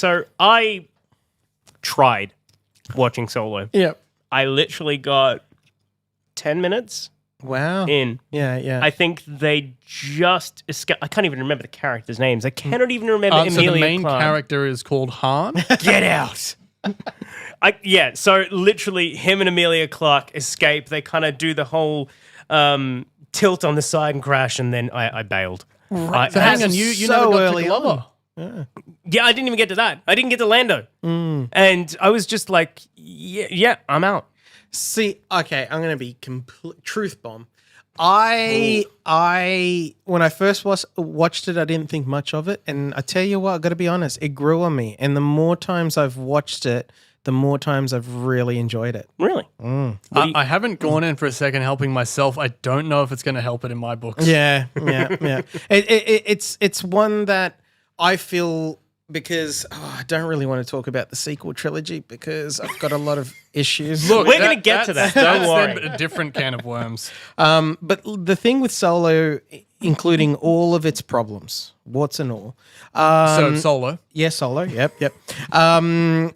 So I tried watching Solo. Yep. I literally got 10 minutes Wow. in. Yeah. I think they just escaped. I can't even remember the characters' names. I cannot even remember Emilia So the main Clarke. character is called Han. Get out. So literally him and Emilia Clarke escape. They kind of do the whole tilt on the side and crash, and then I bailed. So hang on, you so never got early to Glover. Yeah, I didn't even get to that. I didn't get to Lando. And I was just like, yeah, I'm out. See, okay, I'm going to be truth bomb. When I first watched it, I didn't think much of it. And I tell you what, I got to be honest, it grew on me. And the more times I've watched it, the more times I've really enjoyed it. Really? I haven't gone in for a second helping myself. I don't know if it's going to help it in my books. Yeah. It's one that I feel, because I don't really want to talk about the sequel trilogy because I've got a lot of issues. Look, We're going to get to that. Don't That's worry. then a different can of worms. But the thing with Solo, including all of its problems, warts and all. So Solo. Yeah, Solo. Yep. I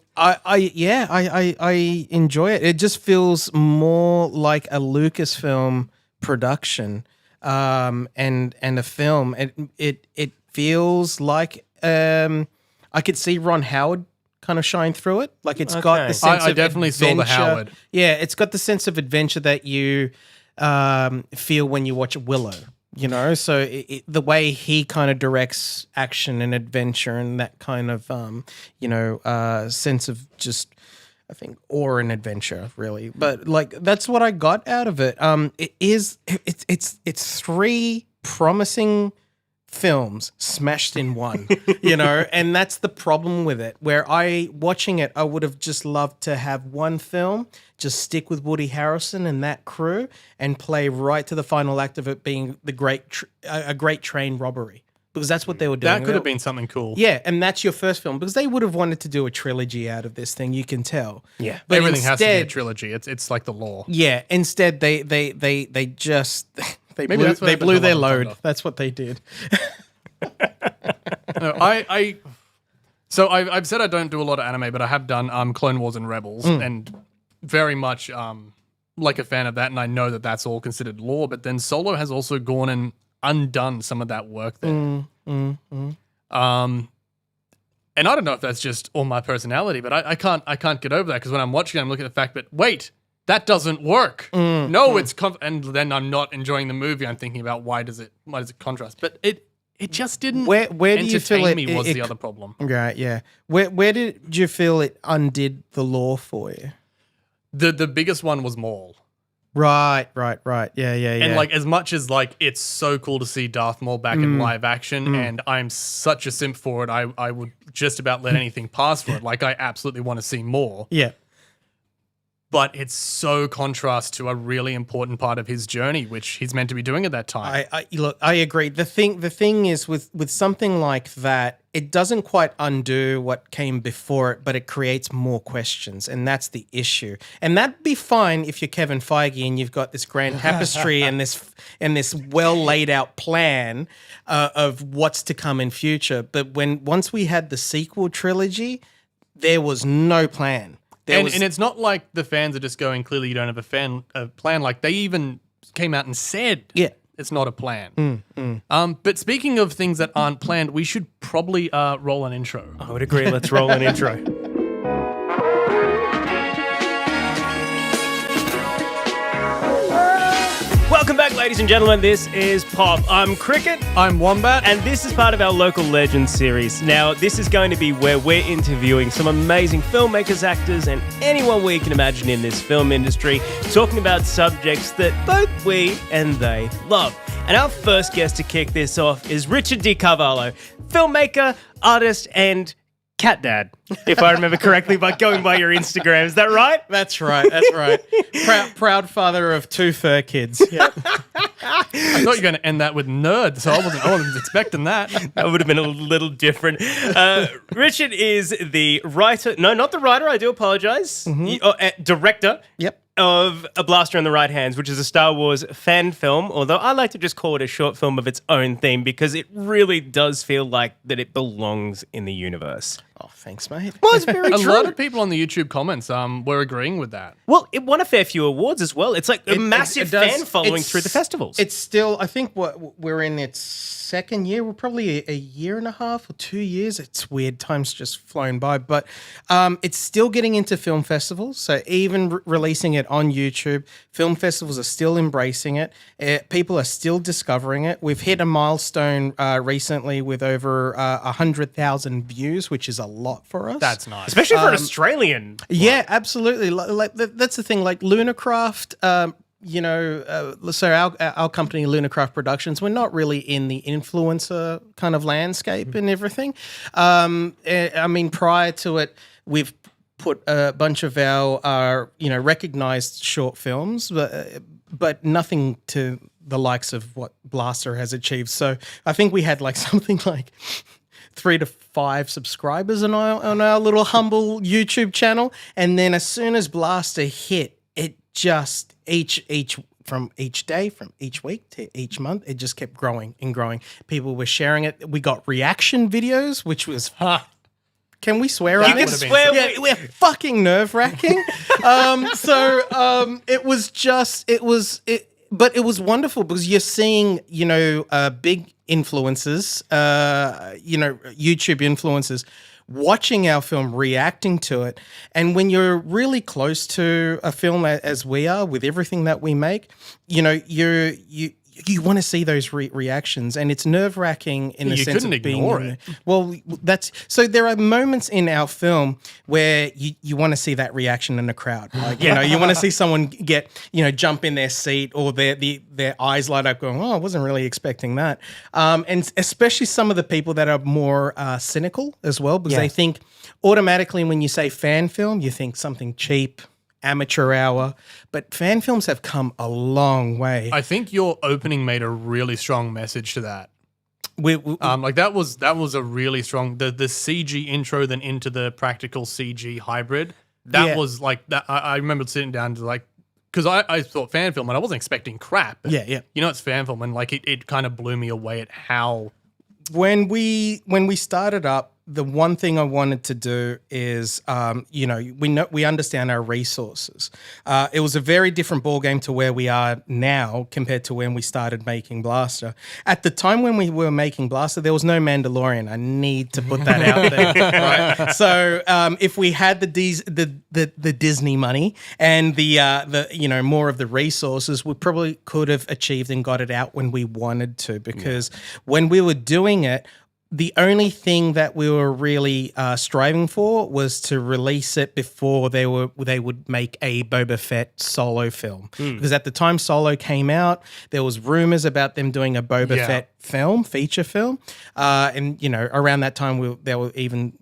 enjoy it. It just feels more like a Lucasfilm production, and a film. It feels like I could see Ron Howard kind of shine through it. Like it's got the sense I of definitely saw the adventure. Howard. Yeah, it's got the sense of adventure that you feel when you watch Willow. You know, so the way he kind of directs action and adventure and that kind of, sense of just, I think, awe and adventure, really. But like that's what I got out of it. It's three promising films smashed in one, and that's the problem with it. Where watching it, I would have just loved to have one film, just stick with Woody Harrelson and that crew, and play right to the final act of it being a great train robbery, because that's what they were doing. That could have been something cool. Yeah, and that's your first film, because they would have wanted to do a trilogy out of this thing. You can tell. Yeah, but everything has to be a trilogy. It's like the law. Yeah, instead they just. They Maybe blew their load. Thunder. That's what they did. No, So I've said I don't do a lot of anime, but I have done Clone Wars and Rebels, and very much like a fan of that, and I know that that's all considered lore. But then Solo has also gone and undone some of that work there. And I don't know if that's just all my personality, but I can't get over that, because when I'm watching it, I'm looking at the fact that wait, that doesn't work. It's and then I'm not enjoying the movie. I'm thinking about why does it contrast? But it just didn't. Where do you feel me was the other problem. Right, yeah. Where did you feel it undid the lore for you? The biggest one was Maul. Right. Yeah. And like, as much as like it's so cool to see Darth Maul back in live action, and I'm such a simp for it, I would just about let anything pass for it. Like, I absolutely want to see more. Yeah. But it's so contrast to a really important part of his journey, which he's meant to be doing at that time. I agree. The thing is with something like that, it doesn't quite undo what came before it, but it creates more questions, and that's the issue. And that'd be fine if you're Kevin Feige and you've got this grand tapestry and this well laid out plan of what's to come in future. But once we had the sequel trilogy, there was no plan. And it's not like the fans are just going, clearly you don't have a plan. Like, they even came out and said it's not a plan. But speaking of things that aren't planned, we should probably roll an intro. I would agree. Let's roll an intro. Welcome back, ladies and gentlemen. This is Pop. I'm Cricket. I'm Wombat. And this is part of our Local Legends series. Now, this is going to be where we're interviewing some amazing filmmakers, actors, and anyone we can imagine in this film industry, talking about subjects that both we and they love. And our first guest to kick this off is Richard De Carvalho, filmmaker, artist, and cat dad, if I remember correctly, by going by your Instagram. Is that right? That's right. Proud father of 2 fur kids. Yep. I thought you were going to end that with nerd, so I wasn't expecting that. That would have been a little different. Richard is the writer. No, not the writer. I do apologize. Director. Yep. Of A Blaster in the Right Hands, which is a Star Wars fan film, although I like to just call it a short film of its own theme, because it really does feel like that it belongs in the universe. Oh, thanks, mate. Well, it's very A true. lot of people on the YouTube comments were agreeing with that. Well, it won a fair few awards as well. It's like a massive does- fan following it's- through the festivals. It's still, I think, what we're in its second year. We're probably a year and a half or 2 years. It's weird. Time's just flown by, but it's still getting into film festivals. So even releasing it on YouTube, film festivals are still embracing it. People are still discovering it. We've hit a milestone recently with over 100,000 views, which is a lot for us. That's nice. Especially for an Australian. Yeah, absolutely. Like that's the thing. Like Lunacraft, so our company, Lunacraft Productions, we're not really in the influencer kind of landscape and everything. I mean, prior to it, we've put a bunch of our recognized short films, but nothing to the likes of what Blaster has achieved. So I think we had like something like 3 to 5 subscribers on our little humble YouTube channel, and then as soon as Blaster hit, it just each day, from each week to each month, it just kept growing and growing. People were sharing it. We got reaction videos, which was can we swear on You can this? swear. Yeah, we're fucking nerve-wracking. But it was wonderful because you're seeing, big influencers, YouTube influencers watching our film, reacting to it. And when you're really close to a film as we are with everything that we make, you want to see those reactions, and it's nerve-wracking in the sense of being ignore it. Well, so there are moments in our film where you want to see that reaction in the crowd. Like, you want to see someone get, jump in their seat, or their eyes light up going, oh, I wasn't really expecting that. And especially some of the people that are more cynical as well, because they think automatically when you say fan film, you think something cheap, amateur hour, but fan films have come a long way. I think your opening made a really strong message to that. That was a really strong the CG intro, then into the practical CG hybrid. That was like that. I remember sitting down to like, because I thought fan film and I wasn't expecting crap. But it's fan film, and like it kind of blew me away at how. When we started up, the one thing I wanted to do is, we understand our resources. It was a very different ballgame to where we are now compared to when we started making Blaster. At the time when we were making Blaster, there was no Mandalorian. I need to put that out there, right? So if we had the Disney money and the more of the resources, we probably could have achieved and got it out when we wanted to. Because when we were doing it, the only thing that we were really striving for was to release it before they would make a Boba Fett Solo film. Because at the time Solo came out, there was rumors about them doing a Boba Fett film, feature film, and around that time they were even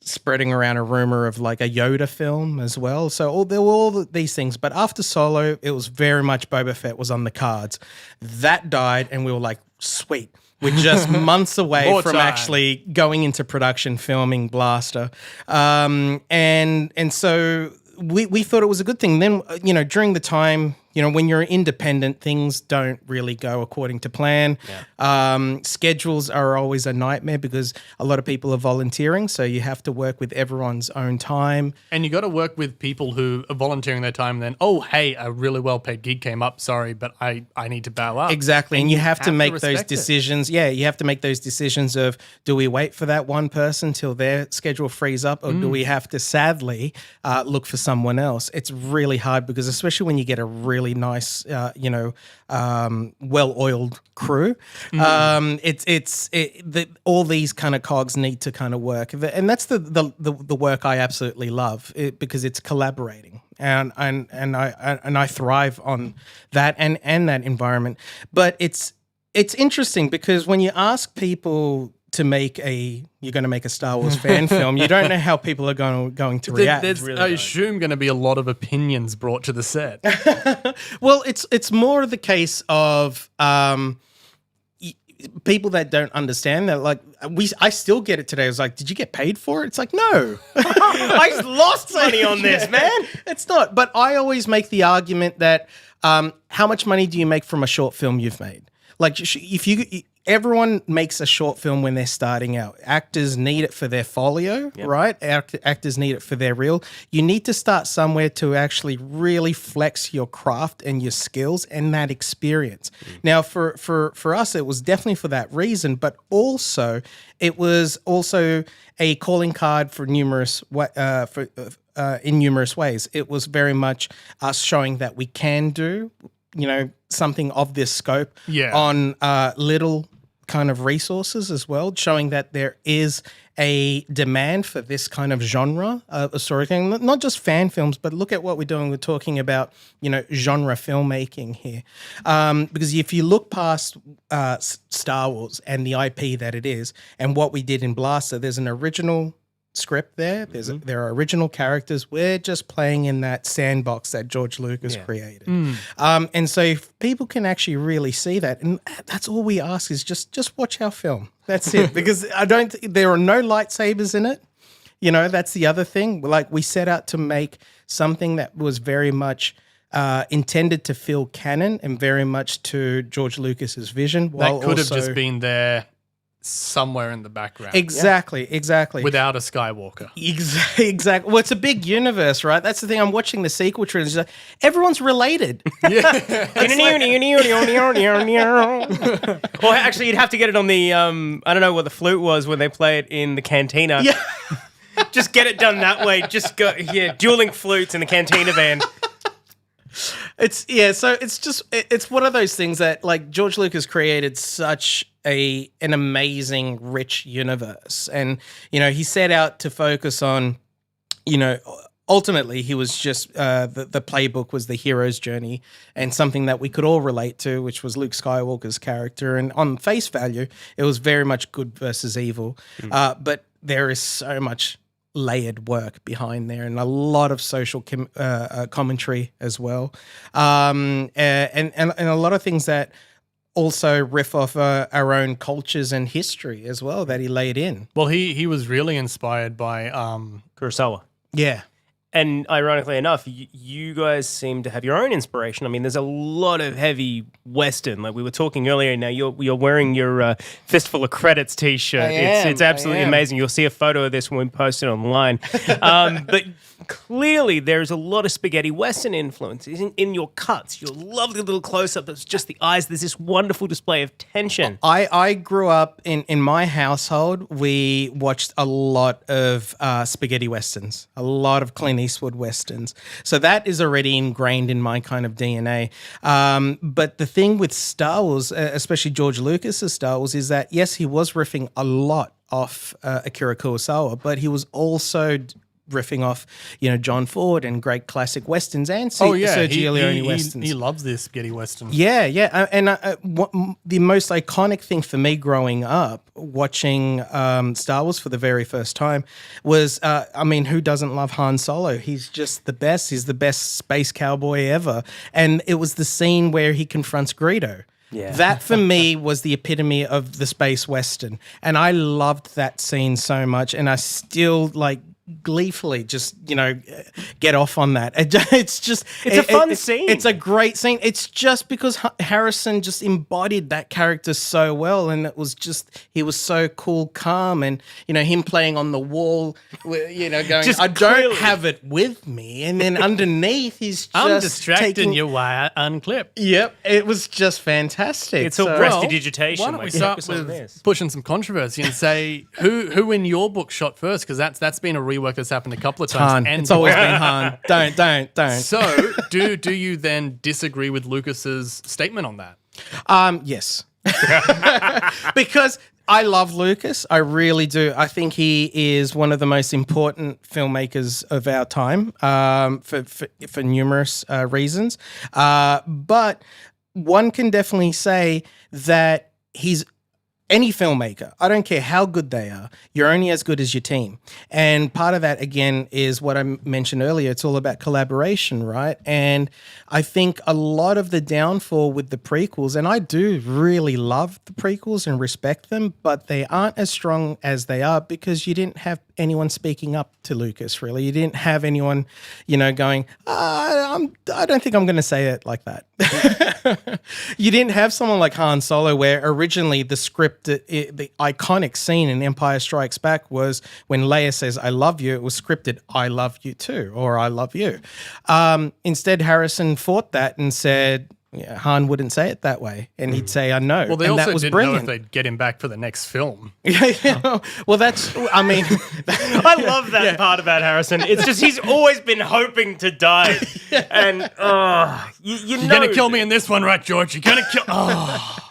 spreading around a rumor of like a Yoda film as well. So there were all these things. But after Solo, it was very much Boba Fett was on the cards. That died, and we were like, sweet. We're just months away from actually going into production, filming Blaster. And so we thought it was a good thing. Then, during the time, when you're independent, things don't really go according to plan. Schedules are always a nightmare because a lot of people are volunteering, so you have to work with everyone's own time. And you got to work with people who are volunteering their time. Then, oh, hey, a really well-paid gig came up. Sorry, but I need to bow up. Exactly, and you have to make those decisions. Yeah, you have to make those decisions of, do we wait for that one person till their schedule frees up, or do we have to sadly look for someone else? It's really hard because, especially when you get a really nice, well-oiled crew. All these kind of cogs need to kind of work, and that's the work I absolutely love because it's collaborating, and I thrive on that and that environment. But it's interesting because when you ask people to you're going to make a Star Wars fan film, you don't know how people are going to react. There's, I assume, going to be a lot of opinions brought to the set. Well, it's more of the case of people that don't understand that. Like I still get it today. I was like, did you get paid for it? It's like, no. I lost money on this, man. It's not. But I always make the argument that how much money do you make from a short film you've made? Like, if everyone makes a short film when they're starting out. Actors need it for their folio, right? Actors need it for their reel. You need to start somewhere to actually really flex your craft and your skills and that experience. Now, for us, it was definitely for that reason, but also it was also a calling card for numerous in numerous ways. It was very much us showing that we can do, something of this scope on little kind of resources as well, showing that there is a demand for this kind of genre of storytelling, not just fan films, but look at what we're doing. We're talking about, genre filmmaking here. Because if you look past Star Wars and the IP that it is and what we did in Blaster, there's an original script there. There are original characters. We're just playing in that sandbox that George Lucas created. And so if people can actually really see that, and that's all we ask is just watch our film. That's it. Because there are no lightsabers in it. That's the other thing. Like, we set out to make something that was very much intended to fill canon and very much to George Lucas's vision. That could have just been there somewhere in the background. Exactly. Without a Skywalker. Exactly. Well, it's a big universe, right? That's the thing. I'm watching the sequel trilogy. Like, everyone's related. Yeah. Or actually, you'd have to get it on the, I don't know what the flute was when they play it in the cantina. Yeah. Just get it done that way. Just go, dueling flutes in the cantina band. So it's one of those things that, like, George Lucas created such an amazing, rich universe, and he set out to focus on, ultimately he was just the playbook was the hero's journey and something that we could all relate to, which was Luke Skywalker's character, and on face value, it was very much good versus evil, but there is so much layered work behind there and a lot of social commentary as well, and a lot of things that also riff off our own cultures and history as well that he laid in. Well, he was really inspired by Kurosawa. Yeah. And ironically enough, you guys seem to have your own inspiration. I mean, there's a lot of heavy Western. Like we were talking earlier, now you're wearing your Fistful of Credits t-shirt. It's absolutely amazing. You'll see a photo of this when we post it online. But clearly there's a lot of spaghetti Western influences in your cuts. Your lovely little close-up. It's just the eyes. There's this wonderful display of tension. I grew up in my household. We watched a lot of spaghetti Westerns, a lot of Clint Eastwood Westerns. So that is already ingrained in my kind of DNA. But the thing with Star Wars, especially George Lucas's Star Wars, is that, yes, he was riffing a lot off Akira Kurosawa, but he was also riffing off, John Ford and great classic Westerns and Sergio Leone Westerns. He loves this spaghetti Western. Yeah. And the most iconic thing for me growing up, watching Star Wars for the very first time, was, who doesn't love Han Solo? He's just the best. He's the best space cowboy ever. And it was the scene where he confronts Greedo. Yeah. That for me was the epitome of the space Western. And I loved that scene so much. And I still gleefully just get off on that. It's a fun scene. It's a great scene. It's just because Harrison just embodied that character so well, and it was just, he was so cool, calm, and him playing on the wall, going, I don't have it with me, and then underneath he's just I'm distracting you while I unclip. Yep, it was just fantastic. It's all prestidigitation. Why don't we start with pushing some controversy and say who in your book shot first, because that's been a rework that's happened a couple of times. Han. And it's always been Han. Don't. So, do you then disagree with Lucas's statement on that? Yes. Because I love Lucas. I really do. I think he is one of the most important filmmakers of our time, for numerous reasons. But one can definitely say that he's any filmmaker, I don't care how good they are, you're only as good as your team. And part of that, again, is what I mentioned earlier. It's all about collaboration, right? And I think a lot of the downfall with the prequels, and I do really love the prequels and respect them, but they aren't as strong as they are because you didn't have anyone speaking up to Lucas, really. You didn't have anyone, going, I don't think I'm going to say it like that. You didn't have someone like Han Solo, where originally the script, the iconic scene in Empire Strikes Back was when Leia says, I love you, it was scripted, I love you too, or I love you. Instead, Harrison fought that and said, Han wouldn't say it that way, and he'd say, I know. Well, they and also that was didn't brilliant. know if they'd get him back for the next film. Well, that's, I mean... I love that part about Harrison. It's just he's always been hoping to die. And, You're going to kill me in this one, right, George? You're going to kill... Oh.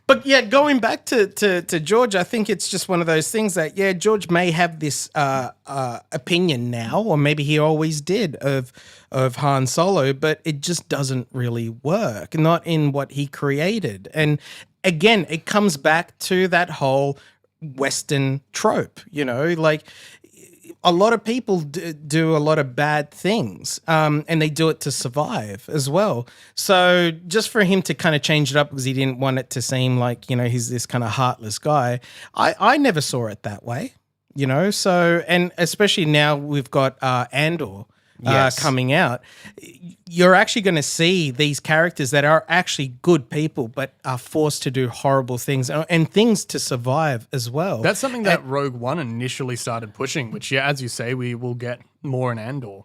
But yeah, going back to George, I think it's just one of those things that, George may have this opinion now, or maybe he always did, of Han Solo, but it just doesn't really work, not in what he created. And again, it comes back to that whole Western trope, like a lot of people do a lot of bad things, and they do it to survive as well. So just for him to kind of change it up because he didn't want it to seem like, he's this kind of heartless guy, I never saw it that way, So, and especially now we've got Andor coming out, you're actually going to see these characters that are actually good people but are forced to do horrible things and things to survive as well. That's something that Rogue One initially started pushing, which, as you say, we will get more in Andor.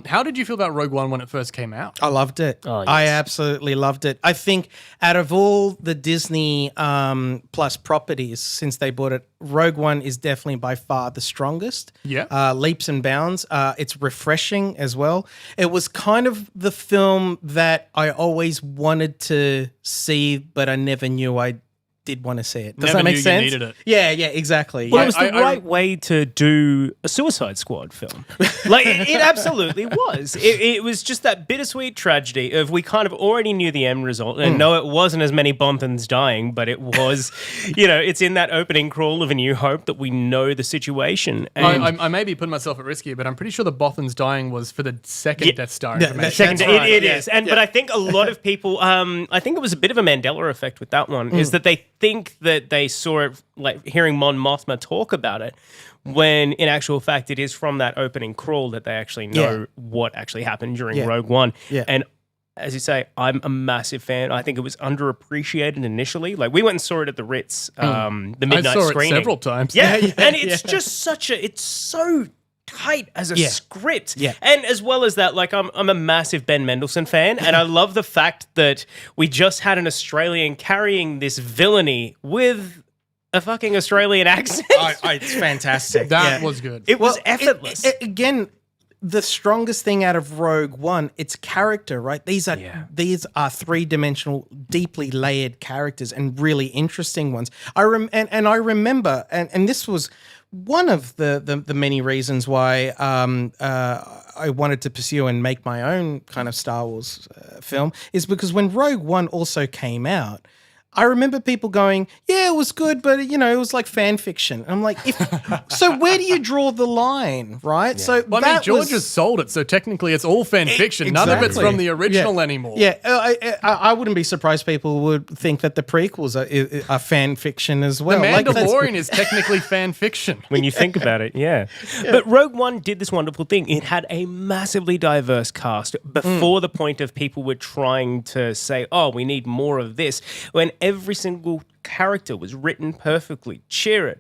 How did you feel about Rogue One when it first came out? I loved it. Oh, yes. I absolutely loved it. I think out of all the Disney Plus properties since they bought it, Rogue One is definitely by far the strongest. Yeah. Leaps and bounds. It's refreshing as well. It was kind of the film that I always wanted to see, but I never knew I did want to see it. Does Never that make knew you sense? needed it. Yeah, exactly. Well, Yeah. it was the right way to do a Suicide Squad film. Like, it absolutely was. It was just that bittersweet tragedy of we kind of already knew the end result. And no, it wasn't as many Bothans dying, but it was, it's in that opening crawl of A New Hope that we know the situation. And I may be putting myself at risk here, but I'm pretty sure the Bothans dying was for the second Death Star Yeah, information. Second, That's right. it is. But I think a lot of people, I think it was a bit of a Mandela effect with that one, is that they think that they saw it, like hearing Mon Mothma talk about it, when in actual fact it is from that opening crawl that they actually know what actually happened during Rogue One. Yeah. And as you say, I'm a massive fan. I think it was underappreciated initially. Like, we went and saw it at the Ritz, the midnight I saw screening. it several times. Yeah, and it's just it's so tight as a script. Yeah. And as well as that, like, I'm a massive Ben Mendelsohn fan, and I love the fact that we just had an Australian carrying this villainy with a fucking Australian accent. It's fantastic. That was good. It was effortless. Again, the strongest thing out of Rogue One, it's character, right? These are three-dimensional, deeply layered characters and really interesting ones. I remember, and this was one of the many reasons why I wanted to pursue and make my own kind of Star Wars film, is because when Rogue One also came out, I remember people going, yeah, it was good, but, it was like fan fiction. And I'm like, so where do you draw the line, right? Yeah. So well, I mean, George has sold it, so technically it's all fan fiction. Exactly. None of it's from the original anymore. Yeah, I wouldn't be surprised people would think that the prequels are fan fiction as well. The Mandalorian is technically fan fiction. When you think about it, But Rogue One did this wonderful thing. It had a massively diverse cast before the point of people were trying to say, oh, we need more of this. When every single character was written perfectly. Chirrut,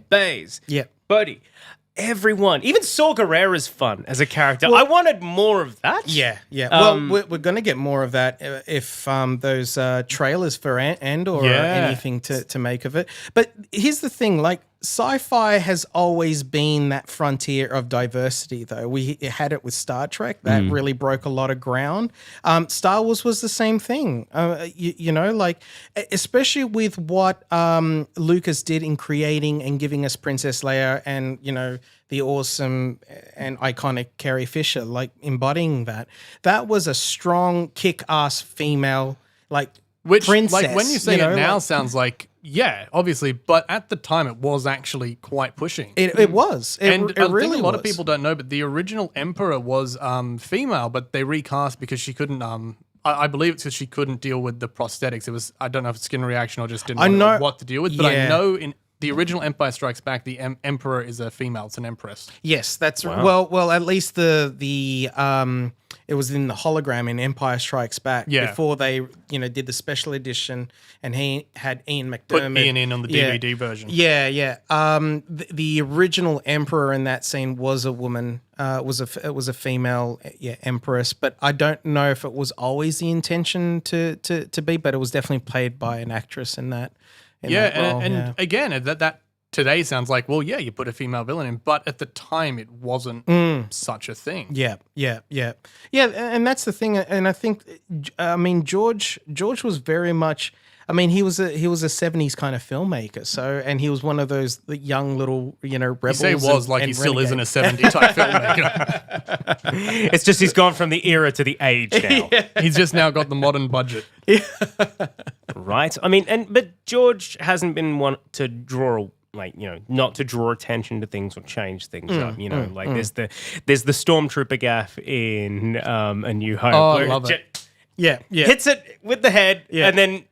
Baze, Buddy, everyone. Even Saw Gerrera's fun as a character. I wanted more of that. Yeah. Well, we're going to get more of that if those trailers for Andor or anything to make of it. But here's the thing, like, sci-fi has always been that frontier of diversity, though. We had it with Star Trek. That really broke a lot of ground. Star Wars was the same thing. Like, especially with what Lucas did in creating and giving us Princess Leia and, the awesome and iconic Carrie Fisher, like, embodying that. That was a strong, kick-ass female, like, Which, princess. like, when you say it now, sounds like yeah, obviously, but at the time it was actually quite pushing. It was. And It I really think a lot of was. people don't know, but the original Emperor was female, but they recast because she couldn't. I believe it's because she couldn't deal with the prosthetics. It was, I don't know if it's skin reaction or just didn't know what to deal with, but I know in the original Empire Strikes Back, the Emperor is a female. It's an empress. Yes, that's well. At least the it was in the hologram in Empire Strikes Back before they did the special edition, and he had Ian McDermott Put Ian in on the DVD version. Yeah. The original Emperor in that scene was a woman. It was a female empress, but I don't know if it was always the intention to be, but it was definitely played by an actress in that. And again, that today sounds like, well, yeah, you put a female villain in, but at the time it wasn't such a thing. Yeah, and that's the thing. And I think, George was very much. He was a 70s kind of filmmaker. So, and he was one of those young little, rebels. You say he was like he still isn't a 70 type filmmaker. It's just he's gone from the era to the age now. He's just now got the modern budget. Right. But George hasn't been one to draw, not to draw attention to things or change things up. There's the Stormtrooper gaff in A New Hope. Oh, I love it. Yeah. Hits it with the head, and then,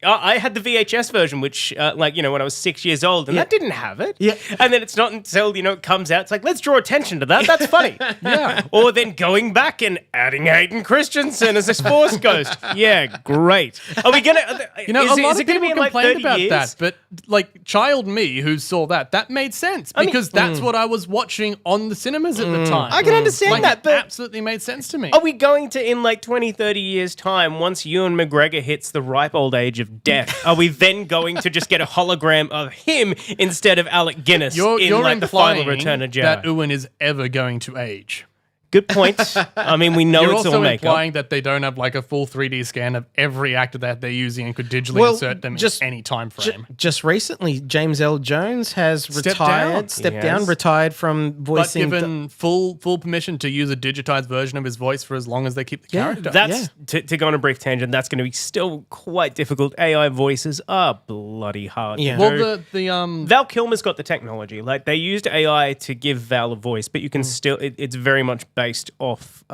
I had the VHS version, which, when I was 6 years old, and that didn't have it. Yeah. And then it's not until, it comes out, it's like, let's draw attention to that. That's funny. Yeah. Or then going back and adding Hayden Christensen as a Force Ghost. Yeah, great. Are we going to... a lot of people complained about that, but child me who saw that made sense because that's what I was watching on the cinemas at the time. I can understand that, but... It absolutely made sense to me. Are we going to, in 20, 30 years' time, once Ewan McGregor hits the ripe old age of death, are we then going to just get a hologram of him instead of Alec Guinness You're in the final Return of Jedi? That Ewan is ever going to age. Good point. We know You're it's all also makeup. implying that they don't have a full 3D scan of every actor that they're using and could digitally insert them in any time frame. Just recently, James L. Jones has stepped down, retired from voicing. But given full permission to use a digitized version of his voice for as long as they keep the character. That's to go on a brief tangent. That's going to be still quite difficult. AI voices are bloody hard. Yeah. Well, the Val Kilmer's got the technology. They used AI to give Val a voice, but you can still. It's very much based off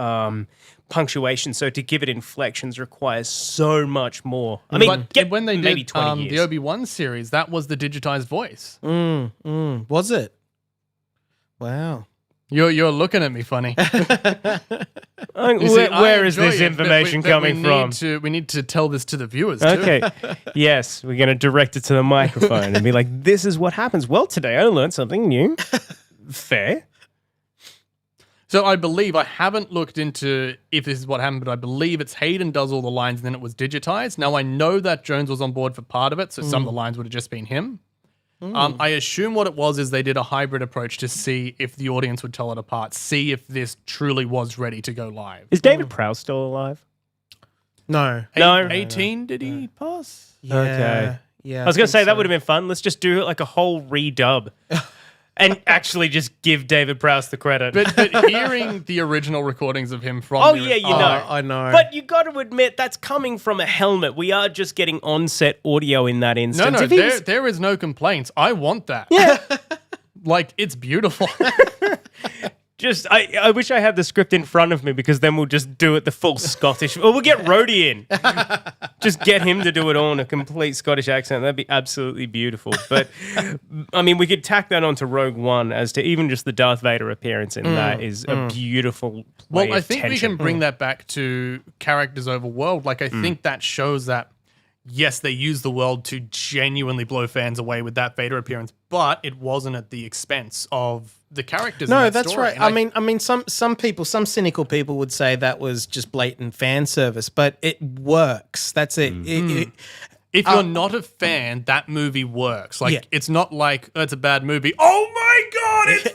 punctuation, so to give it inflections requires so much more. but when they maybe did 20 years. the Obi-Wan series, that was the digitized voice. Was it? Wow. You're looking at me funny. Where is this information coming from? We need to tell this to the viewers too. Okay. Yes, we're going to direct it to the microphone and be like, this is what happens. Well, today I learned something new. Fair. So I believe, I haven't looked into if this is what happened, but I believe it's Hayden does all the lines and then it was digitized. Now I know that Jones was on board for part of it, so some of the lines would have just been him. I assume what it was is they did a hybrid approach to see if the audience would tell it apart, see if this truly was ready to go live. Is David Prowse still alive? No. 18, did he pass? Yeah. Okay. Yeah. I was going to say that would have been fun. Let's just do a whole redub. And actually just give David Prowse the credit. But hearing the original recordings of him from I know. But you got to admit, that's coming from a helmet. We are just getting on-set audio in that instance. No, there is no complaints. I want that. Yeah. It's beautiful. I wish I had the script in front of me because then we'll just do it the full Scottish. Or we'll get Rhodey in. Just get him to do it all in a complete Scottish accent. That'd be absolutely beautiful. But, we could tack that onto Rogue One as to even just the Darth Vader appearance in that is a beautiful play Well, I think we tension. can bring that back to characters over world. I think that shows that, yes, they used the world to genuinely blow fans away with that Vader appearance, but it wasn't at the expense of the characters. No, in that that's story. right. And Some people, some cynical people would say that was just blatant fan service, but it works. That's it. If you're not a fan, that movie works. It's not like, oh, it's a bad movie. Oh my God, it's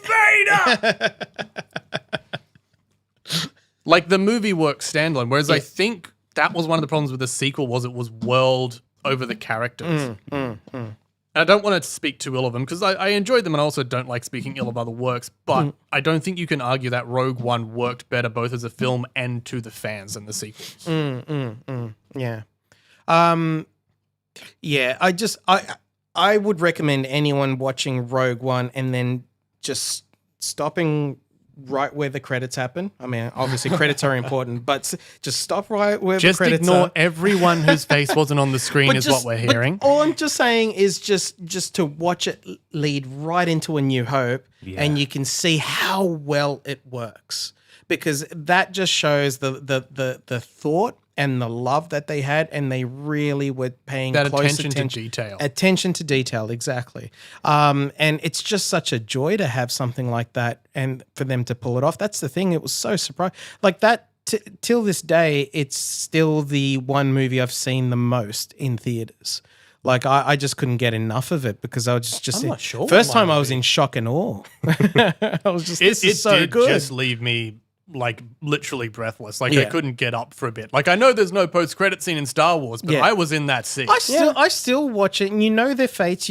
Vader! The movie works standalone, whereas I think that was one of the problems with the sequel was it was world over the characters. And I don't want to speak too ill of them because I enjoyed them and I also don't like speaking ill of other works, but I don't think you can argue that Rogue One worked better both as a film and to the fans than the sequels. Yeah. Yeah, I would recommend anyone watching Rogue One and then just stopping right where the credits happen. I mean, obviously credits are important, but just stop right where the credits ignore are. everyone whose face wasn't on the screen is what we're hearing. All I'm just saying is just to watch it lead right into A New Hope, and you can see how well it works, because that just shows the thought and the love that they had, and they really were paying that close attention to detail. Attention to detail, exactly. And it's just such a joy to have something like that, and for them to pull it off. That's the thing. It was so surprising. Like that, till this day, it's still the one movie I've seen the most in theaters. Like I just couldn't get enough of it, because I was just I'm not sure first what time mine I would was be. in shock and awe. I was just, this is so did good. just leave me like literally breathless. Like Yeah. I couldn't get up for a bit. Like I know there's no post-credit scene in Star Wars, but Yeah. I was in that scene. I still watch it, and you know their fates.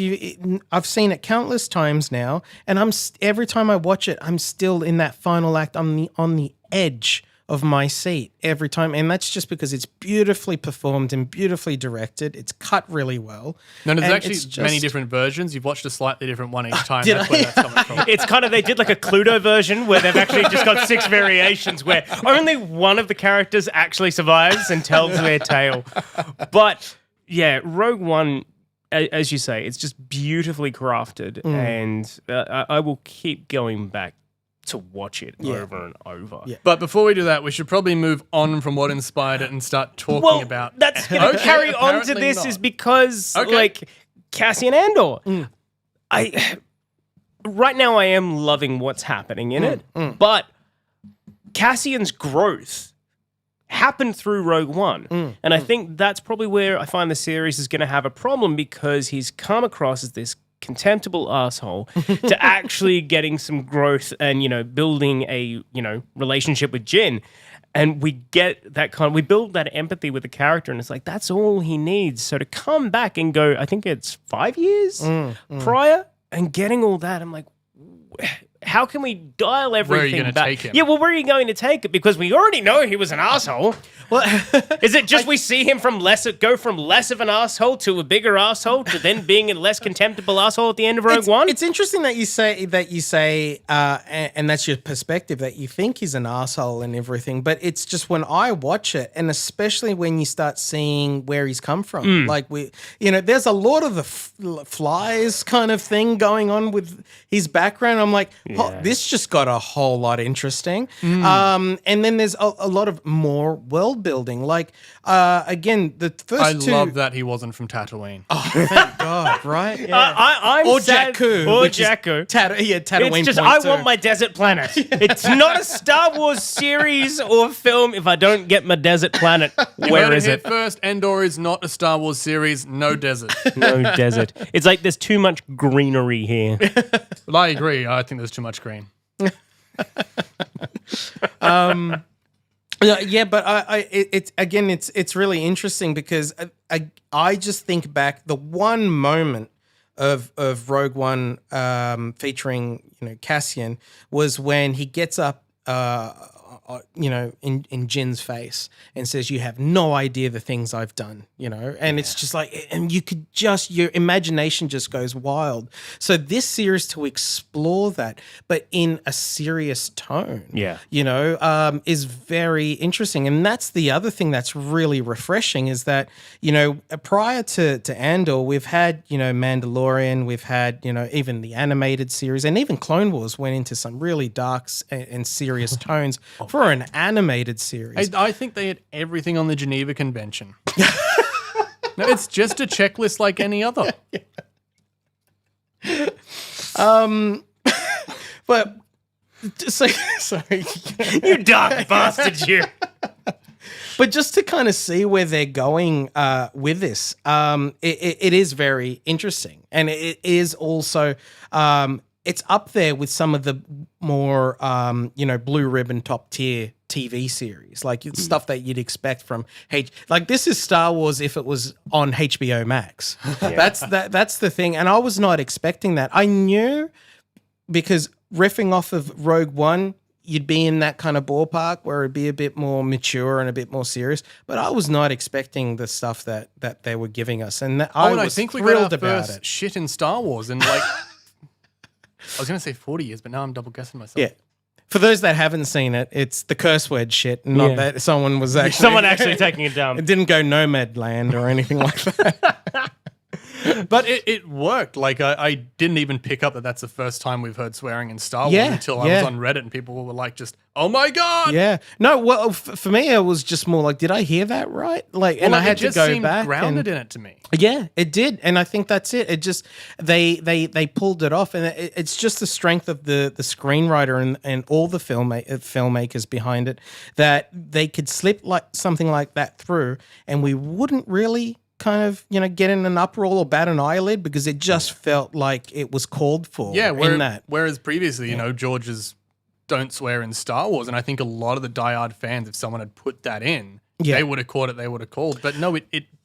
I've seen it countless times now, and every time I watch it, I'm still in that final act. I'm on the edge of my seat every time, and that's just because it's beautifully performed and beautifully directed. It's cut really well. No, there's and actually it's just- many different versions. You've watched a slightly different one each time. Did That's I? where that's coming from. It's kind of, they did like a Cluedo version where they've actually just got 6 variations where only one of the characters actually survives and tells their tale. But yeah, Rogue One, as you say, it's just beautifully crafted, and I will keep going back to watch it over and over. Yeah. But before we do that, we should probably move on from what inspired it and start talking about. That's going to Okay, carry on to apparently this not. is because Okay. like Cassian Andor. Right now I am loving what's happening in it, but Cassian's growth happened through Rogue One. And I think that's probably where I find the series is going to have a problem, because he's come across as this contemptible asshole to actually getting some growth and, you know, building a, you know, relationship with Jyn. And we get that we build that empathy with the character, and it's like, that's all he needs. So to come back and go, I think it's 5 years prior, and getting all that, I'm like, how can we dial everything Where are you gonna back? take him? Yeah, well, where are you going to take it? Because we already know he was an asshole. Well, Is it just we see him go from less of an asshole to a bigger asshole to then being a less contemptible asshole at the end of Rogue One? It's interesting that you say, and that's your perspective, that you think he's an asshole and everything. But it's just when I watch it, and especially when you start seeing where he's come from, like there's a lot of the flies kind of thing going on with his background. I'm like, this just got a whole lot interesting. And then there's a lot of more world building. Like again, the first two. I love that he wasn't from Tatooine. Oh, thank God, right? Yeah. I'm Or sad- Jakku. Or which is Jakku. Tatooine. It's just, point I two. want my desert planet. It's not a Star Wars series or film if I don't get my desert planet. Where is it? First, Endor is not a Star Wars series. No desert. No desert. It's like there's too much greenery here. Well, I agree. I think there's too much green. Yeah, but it's really interesting, because I just think back, the one moment of Rogue One featuring Cassian was when he gets up in Jin's face and says, "You have no idea the things I've done," and it's just like, and you could just, your imagination just goes wild. So this series, to explore that, but in a serious tone, is very interesting. And that's the other thing that's really refreshing, is that, prior to Andor, we've had, Mandalorian, we've had, even the animated series, and even Clone Wars went into some really dark and serious tones for an animated series. I think they had everything on the Geneva Convention. No, it's just a checklist like any other. But sorry. You dark bastard, you. But just to kind of see where they're going with this, it is very interesting. And it is also, it's up there with some of the more, blue ribbon top tier TV series, like it's stuff that you'd expect from like this is Star Wars if it was on HBO Max. That's the thing. And I was not expecting that. I knew, because riffing off of Rogue One, you'd be in that kind of ballpark where it'd be a bit more mature and a bit more serious. But I was not expecting the stuff that they were giving us, and I think we thrilled got our about first it. shit in Star Wars, and like I was going to say 40 years, but now I'm double guessing myself. Yeah. For those that haven't seen it, it's the curse word shit, not that someone was actually taking it down. It didn't go Nomad Land or anything like that. But it worked. Like I didn't even pick up that that's the first time we've heard swearing in Star Wars until I was on Reddit and people were like, just, oh my God. Yeah. No, well, for me, it was just more like, did I hear that right? Like, and I had to go back. Grounded in it to me. Yeah, it did, and I think that's it. It just they pulled it off, and it's just the strength of the screenwriter and all the filmmakers behind it that they could slip like something like that through, and we wouldn't really kind of get in an uproar or bat an eyelid because it just felt like it was called for. Yeah, in that. Whereas previously, George's don't swear in Star Wars, and I think a lot of the diehard fans, if someone had put that in, they would have caught it. They would have called, but no,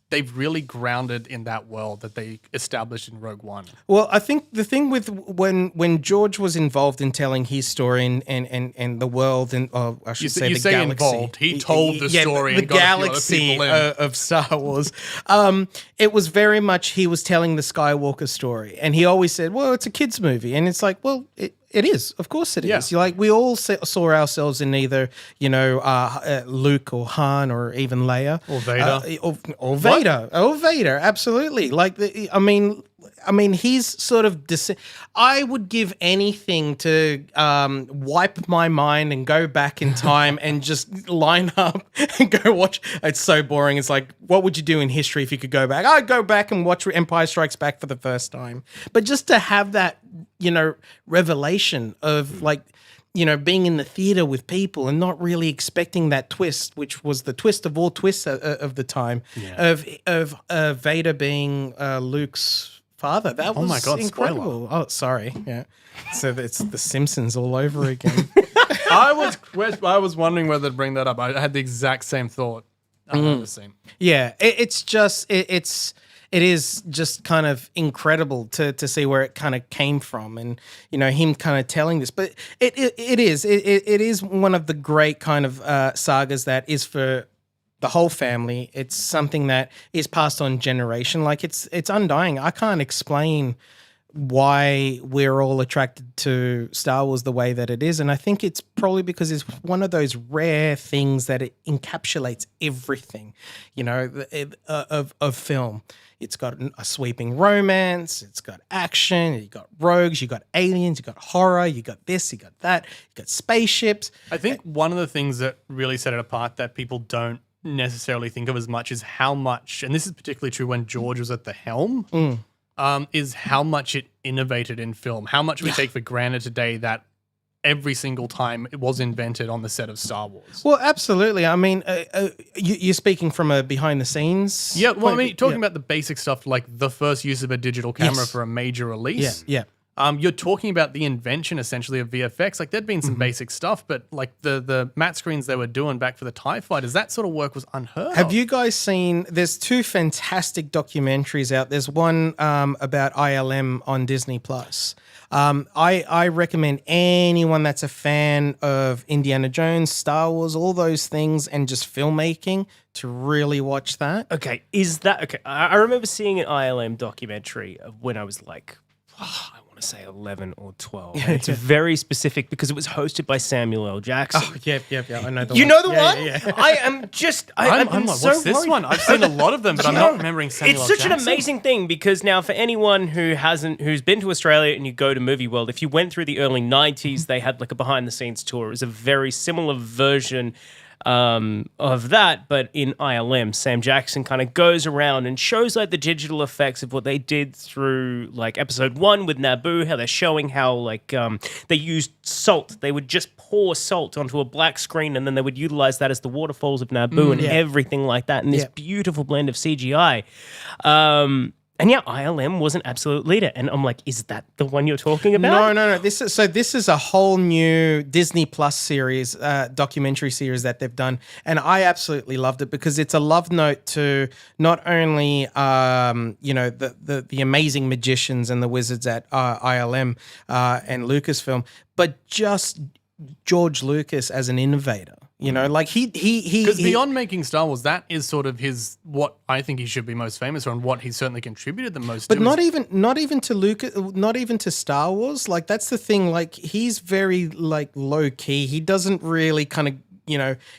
they've really grounded in that world that they established in Rogue One. Well, I think the thing with when George was involved in telling his story and the world and I should say the galaxy. Involved. He told the story the and got galaxy a few other people in. of Star Wars. It was very much he was telling the Skywalker story, and he always said, "Well, it's a kids' movie," and it's like, well, it is. Of course it is. Like, we all saw ourselves in either, Luke or Han or even Leia. Or Vader. Or Vader. Or Vader, absolutely. Like, I mean, he's sort of... I would give anything to wipe my mind and go back in time and just line up and go watch... It's so boring. It's like, what would you do in history if you could go back? I'd go back and watch Empire Strikes Back for the first time. But just to have that, revelation of being in the theater with people and not really expecting that twist, which was the twist of all twists of the time, of Vader being Luke's father. That was my God, incredible. spoiler. Oh, sorry. Yeah. So it's The Simpsons all over again. I was wondering whether to bring that up. I had the exact same thought. The same. Yeah, it is just kind of incredible to see where it kind of came from, and him kind of telling this. But it is one of the great kind of sagas that is for the whole family. It's something that is passed on generation. Like, it's undying. I can't explain why we're all attracted to Star Wars the way that it is, and I think it's probably because it's one of those rare things that it encapsulates everything, of film. It's got a sweeping romance, it's got action, you got rogues, you got aliens, you got horror, you got this, you got that, you got spaceships. I think one of the things that really set it apart that people don't necessarily think of as much is how much, and this is particularly true when George was at the helm, is how much it innovated in film, how much we take for granted today that every single time it was invented on the set of Star Wars. Well, absolutely. I mean, you're speaking from a behind the scenes. Yeah, well, I mean, talking about the basic stuff like the first use of a digital camera for a major release. Yeah. You're talking about the invention essentially of VFX. Like, there'd been some basic stuff, but like the matte screens they were doing back for the TIE fighters, that sort of work was unheard of. Have you guys seen, there's two fantastic documentaries out. There's one about ILM on Disney Plus. I recommend anyone that's a fan of Indiana Jones, Star Wars, all those things, and just filmmaking to really watch that. Okay, I remember seeing an ILM documentary when I was like, I want to say 11 or 12. And it's very specific because it was hosted by Samuel L. Jackson. Oh, yeah. I know the one. You know the one? Yeah. I am just... I'm I'm like, so what's this worried. one? I've seen a lot of them, but I'm not remembering Samuel It's L. such an Jackson. amazing thing because now for anyone who's been to Australia and you go to Movie World, if you went through the early 90s, they had like a behind the scenes tour. It was a very similar version of that, but in ILM, Sam Jackson kind of goes around and shows like the digital effects of what they did through like episode 1 with Naboo, how they're showing how like they used salt. They would just pour salt onto a black screen and then they would utilize that as the waterfalls of Naboo and everything like that in this beautiful blend of CGI. And yeah, ILM was an absolute leader. And I'm like, is that the one you're talking about? No. This is a whole new Disney Plus series, documentary series that they've done. And I absolutely loved it because it's a love note to not only, the amazing magicians and the wizards at ILM and Lucasfilm, but just George Lucas as an innovator. You know, like he Because beyond making Star Wars, that is sort of what I think he should be most famous for, and what he certainly contributed the most. But to not even to Lucas, not even to Star Wars. Like that's the thing. Like he's very like low key. He doesn't really kind of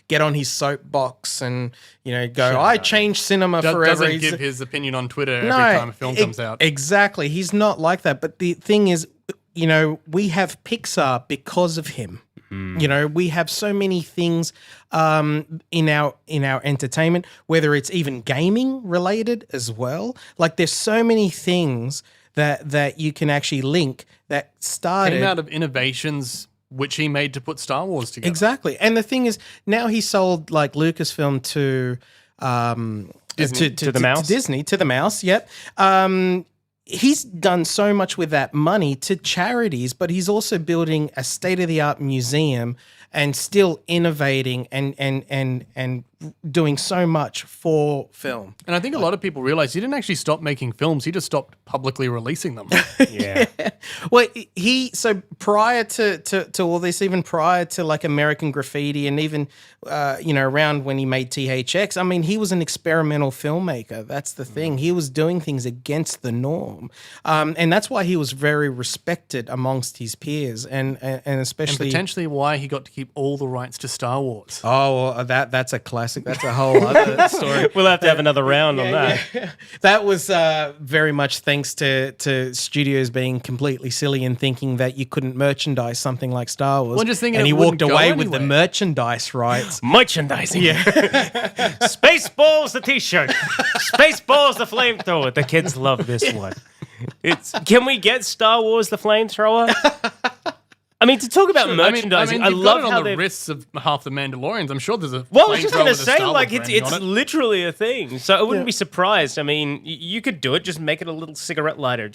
get on his soapbox and go. I changed cinema forever. Doesn't give his opinion on Twitter every time a film comes out. Exactly. He's not like that. But the thing is, we have Pixar because of him. We have so many things in our entertainment, whether it's even gaming related as well. Like there's so many things that you can actually link that started came out of innovations which he made to put Star Wars together. Exactly. And the thing is, now he sold like Lucasfilm to Disney, to the mouse. To Disney, to the mouse. Yep. He's done so much with that money to charities, but he's also building a state-of-the-art museum and still innovating and doing so much for film. And I think a lot of people realize he didn't actually stop making films; he just stopped publicly releasing them. Yeah. Well, so prior to all this, even prior to like American Graffiti, and even around when he made THX, I mean, he was an experimental filmmaker. That's the thing. He was doing things against the norm, and that's why he was very respected amongst his peers, and especially and potentially why he got to keep all the rights to Star Wars. Oh, well, that's a classic. That's a whole other story. We'll have to have another round on that. Yeah. That was very much thanks to studios being completely silly and thinking that you couldn't merchandise something like Star Wars. Well, just thinking and it he walked wouldn't go away with the anywhere. merchandise rights. Merchandising. Yeah. Spaceballs the t-shirt. Spaceballs the flamethrower. The kids love this one. Can we get Star Wars the flamethrower? I mean, to talk about merchandising, I you've love got it how on the they wrists of half the Mandalorians. I'm sure there's a Well, I was just flamethrower going to with a say, Star Wars like, branding it's on it. literally a thing. So I wouldn't be surprised. I mean, you could do it. Just make it a little cigarette lighter.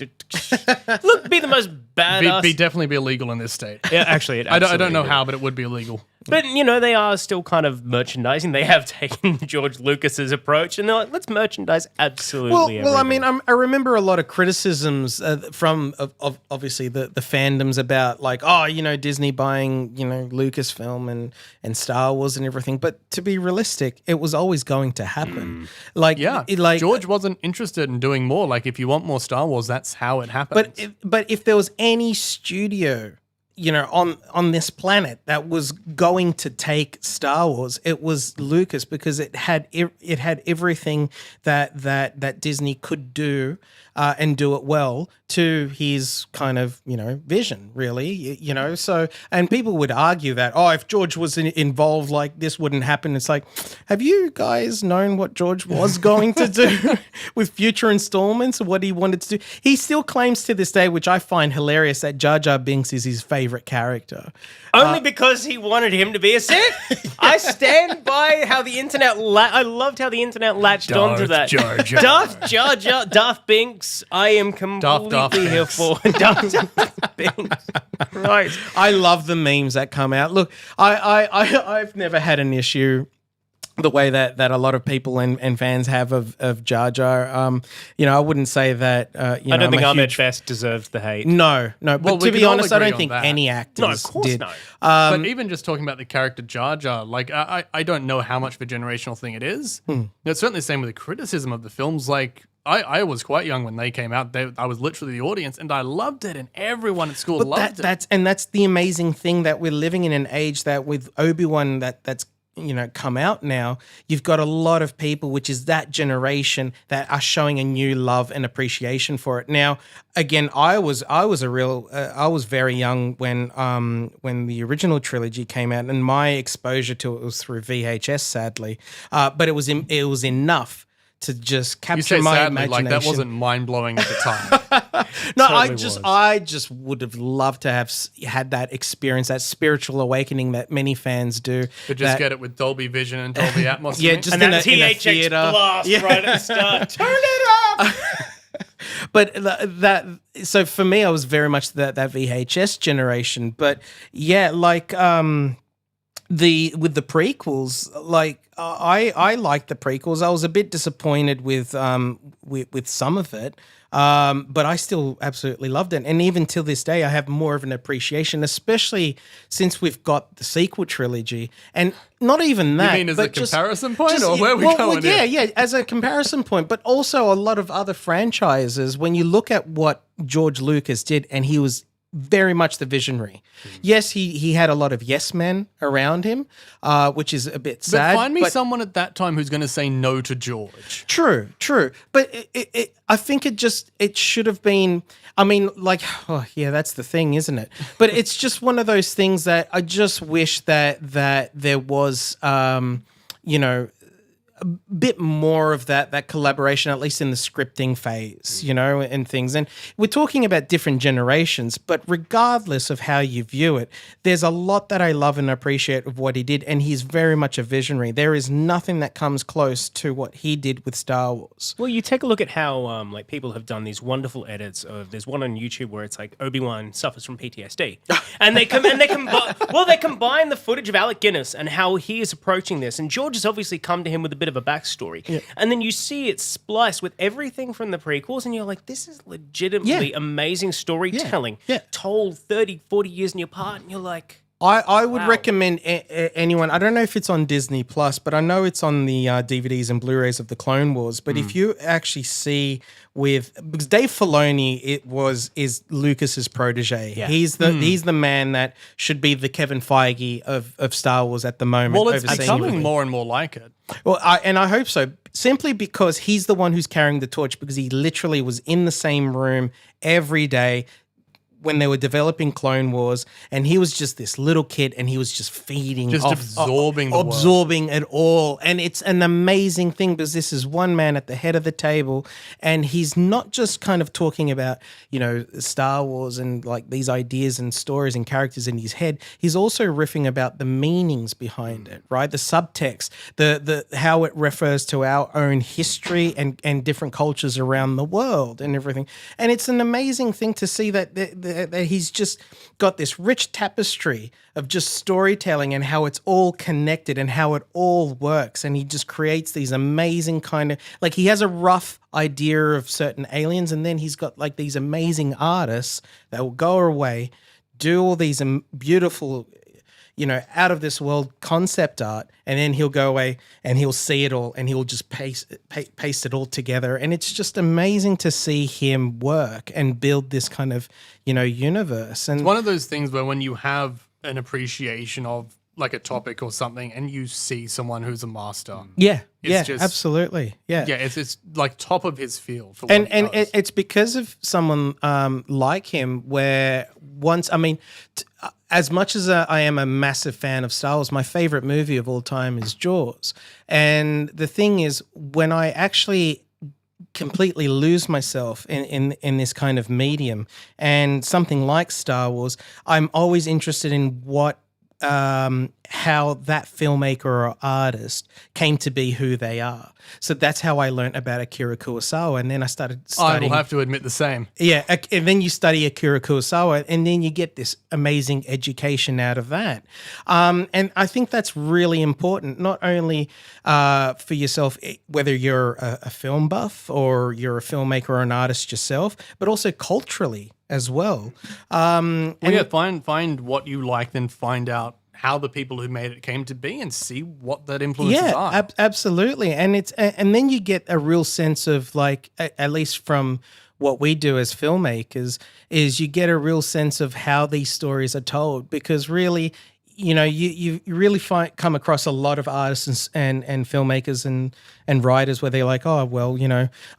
Look, be the most badass. Definitely be illegal in this state. Yeah, actually, it I don't know absolutely how, but it would be illegal. But, they are still kind of merchandising. They have taken George Lucas's approach, and they're like, let's merchandise absolutely Well, I everything. mean, I remember a lot of criticisms from obviously the fandoms about like, Disney buying, Lucasfilm and Star Wars and everything. But to be realistic, it was always going to happen. Like, Yeah, George wasn't interested in doing more. Like, if you want more Star Wars, that's how it happens. But if there was any studio, on this planet that was going to take Star Wars, it was Lucas, because it had everything that Disney could do and do it well to his kind of vision, really. So, and people would argue that if George was involved, like this wouldn't happen. It's like, have you guys known what George was going to do with future installments, what he wanted to do? He still claims to this day, which I find hilarious, that Jar Jar Binks is his favorite character. Only because he wanted him to be a Sith. I stand by how the internet. I loved how the internet latched onto that. Jar Jar. Darth Jar Jar, Darth Binks. I am completely here for Darth Binks. Right. I love the memes that come out. Look, I've never had an issue the way that a lot of people and fans have of Jar Jar. I wouldn't say that. I don't think Ahmed Best deserves the hate. No. Well, But we to be can all honest, I agree don't on think that. any actors No, of course did. not. But even just talking about the character Jar Jar, like I don't know how much of a generational thing it is. It's certainly the same with the criticism of the films. Like I was quite young when they came out. I was literally the audience, and I loved it, and everyone at school loved it. That's the amazing thing, that we're living in an age that with Obi-Wan that's come out now, you've got a lot of people, which is that generation, that are showing a new love and appreciation for it. Now, again, I was very young when the original trilogy came out, and my exposure to it was through VHS, sadly. But it was enough to just capture my sadly, imagination. like that wasn't mind blowing at the time. No, Totally I just would have loved to have had that experience, that spiritual awakening that many fans do. But just get it with Dolby Vision and Dolby Atmos. Yeah, you mean? just And in that a THX theater. blast right at the start. Turn it up! But so for me, I was very much that VHS generation. But yeah, like with the prequels, like I like the prequels. I was a bit disappointed with some of it, but I still absolutely loved it. And even till this day, I have more of an appreciation, especially since we've got the sequel trilogy. And not even that. You mean as a but comparison point, or where are we going yeah, here? yeah, as a comparison point, but also a lot of other franchises. When you look at what George Lucas did, and he was very much the visionary. Yes, he had a lot of yes men around him, which is a bit sad. But find me someone at that time who's going to say no to George. True. But I think it should have been. I mean, like, oh yeah, that's the thing, isn't it? But it's just one of those things that I just wish that there was, a bit more of that collaboration, at least in the scripting phase, and things. And we're talking about different generations, but regardless of how you view it, there's a lot that I love and appreciate of what he did, and he's very much a visionary. There is nothing that comes close to what he did with Star Wars. Well, you take a look at how like people have done these wonderful edits of. There's one on YouTube where it's like Obi-Wan suffers from PTSD, and they combine the footage of Alec Guinness and how he is approaching this, and George has obviously come to him with a bit of a backstory, and then you see it spliced with everything from the prequels, and you're like, this is legitimately amazing storytelling, told 30, 40 years in your part, and you're like, I would recommend anyone. I don't know if it's on Disney Plus, but I know it's on the DVDs and Blu-rays of the Clone Wars. But if you actually see because Dave Filoni is Lucas's protege. Yeah. He's the man that should be the Kevin Feige of Star Wars at the moment. Well, it's becoming more and more like it. Well, I hope so. Simply because he's the one who's carrying the torch, because he literally was in the same room every day when they were developing Clone Wars, and he was just this little kid, and he was just feeding, absorbing it all. And it's an amazing thing, because this is one man at the head of the table, and he's not just kind of talking about, Star Wars and like these ideas and stories and characters in his head. He's also riffing about the meanings behind it, right? The subtext, the how it refers to our own history and different cultures around the world and everything. And it's an amazing thing to see that he's just got this rich tapestry of just storytelling and how it's all connected and how it all works. And he just creates these amazing kind of, like, he has a rough idea of certain aliens, and then he's got like these amazing artists that will go away, do all these beautiful, out of this world concept art, and then he'll go away and he'll see it all and he'll just paste it all together. And it's just amazing to see him work and build this kind of, universe. And it's one of those things where when you have an appreciation of like a topic or something and you see someone who's a master. Absolutely. Yeah. Yeah, it's like top of his field. For and it's because of someone like him where as much as I am a massive fan of Star Wars, my favorite movie of all time is Jaws. And the thing is, when I actually completely lose myself in this kind of medium and something like Star Wars, I'm always interested in how that filmmaker or artist came to be who they are. So that's how I learned about Akira Kurosawa, and then I started studying. I will have to admit the same. Yeah, and then you study Akira Kurosawa, and then you get this amazing education out of that. And I think that's really important, not only for yourself, whether you're a film buff or you're a filmmaker or an artist yourself, but also culturally as well. Find what you like, then find out how the people who made it came to be and see what that influences are. Absolutely. And then you get a real sense of, like, at least from what we do as filmmakers, is you get a real sense of how these stories are told, because really, you really come across a lot of artists and filmmakers and writers where they're like, oh, well,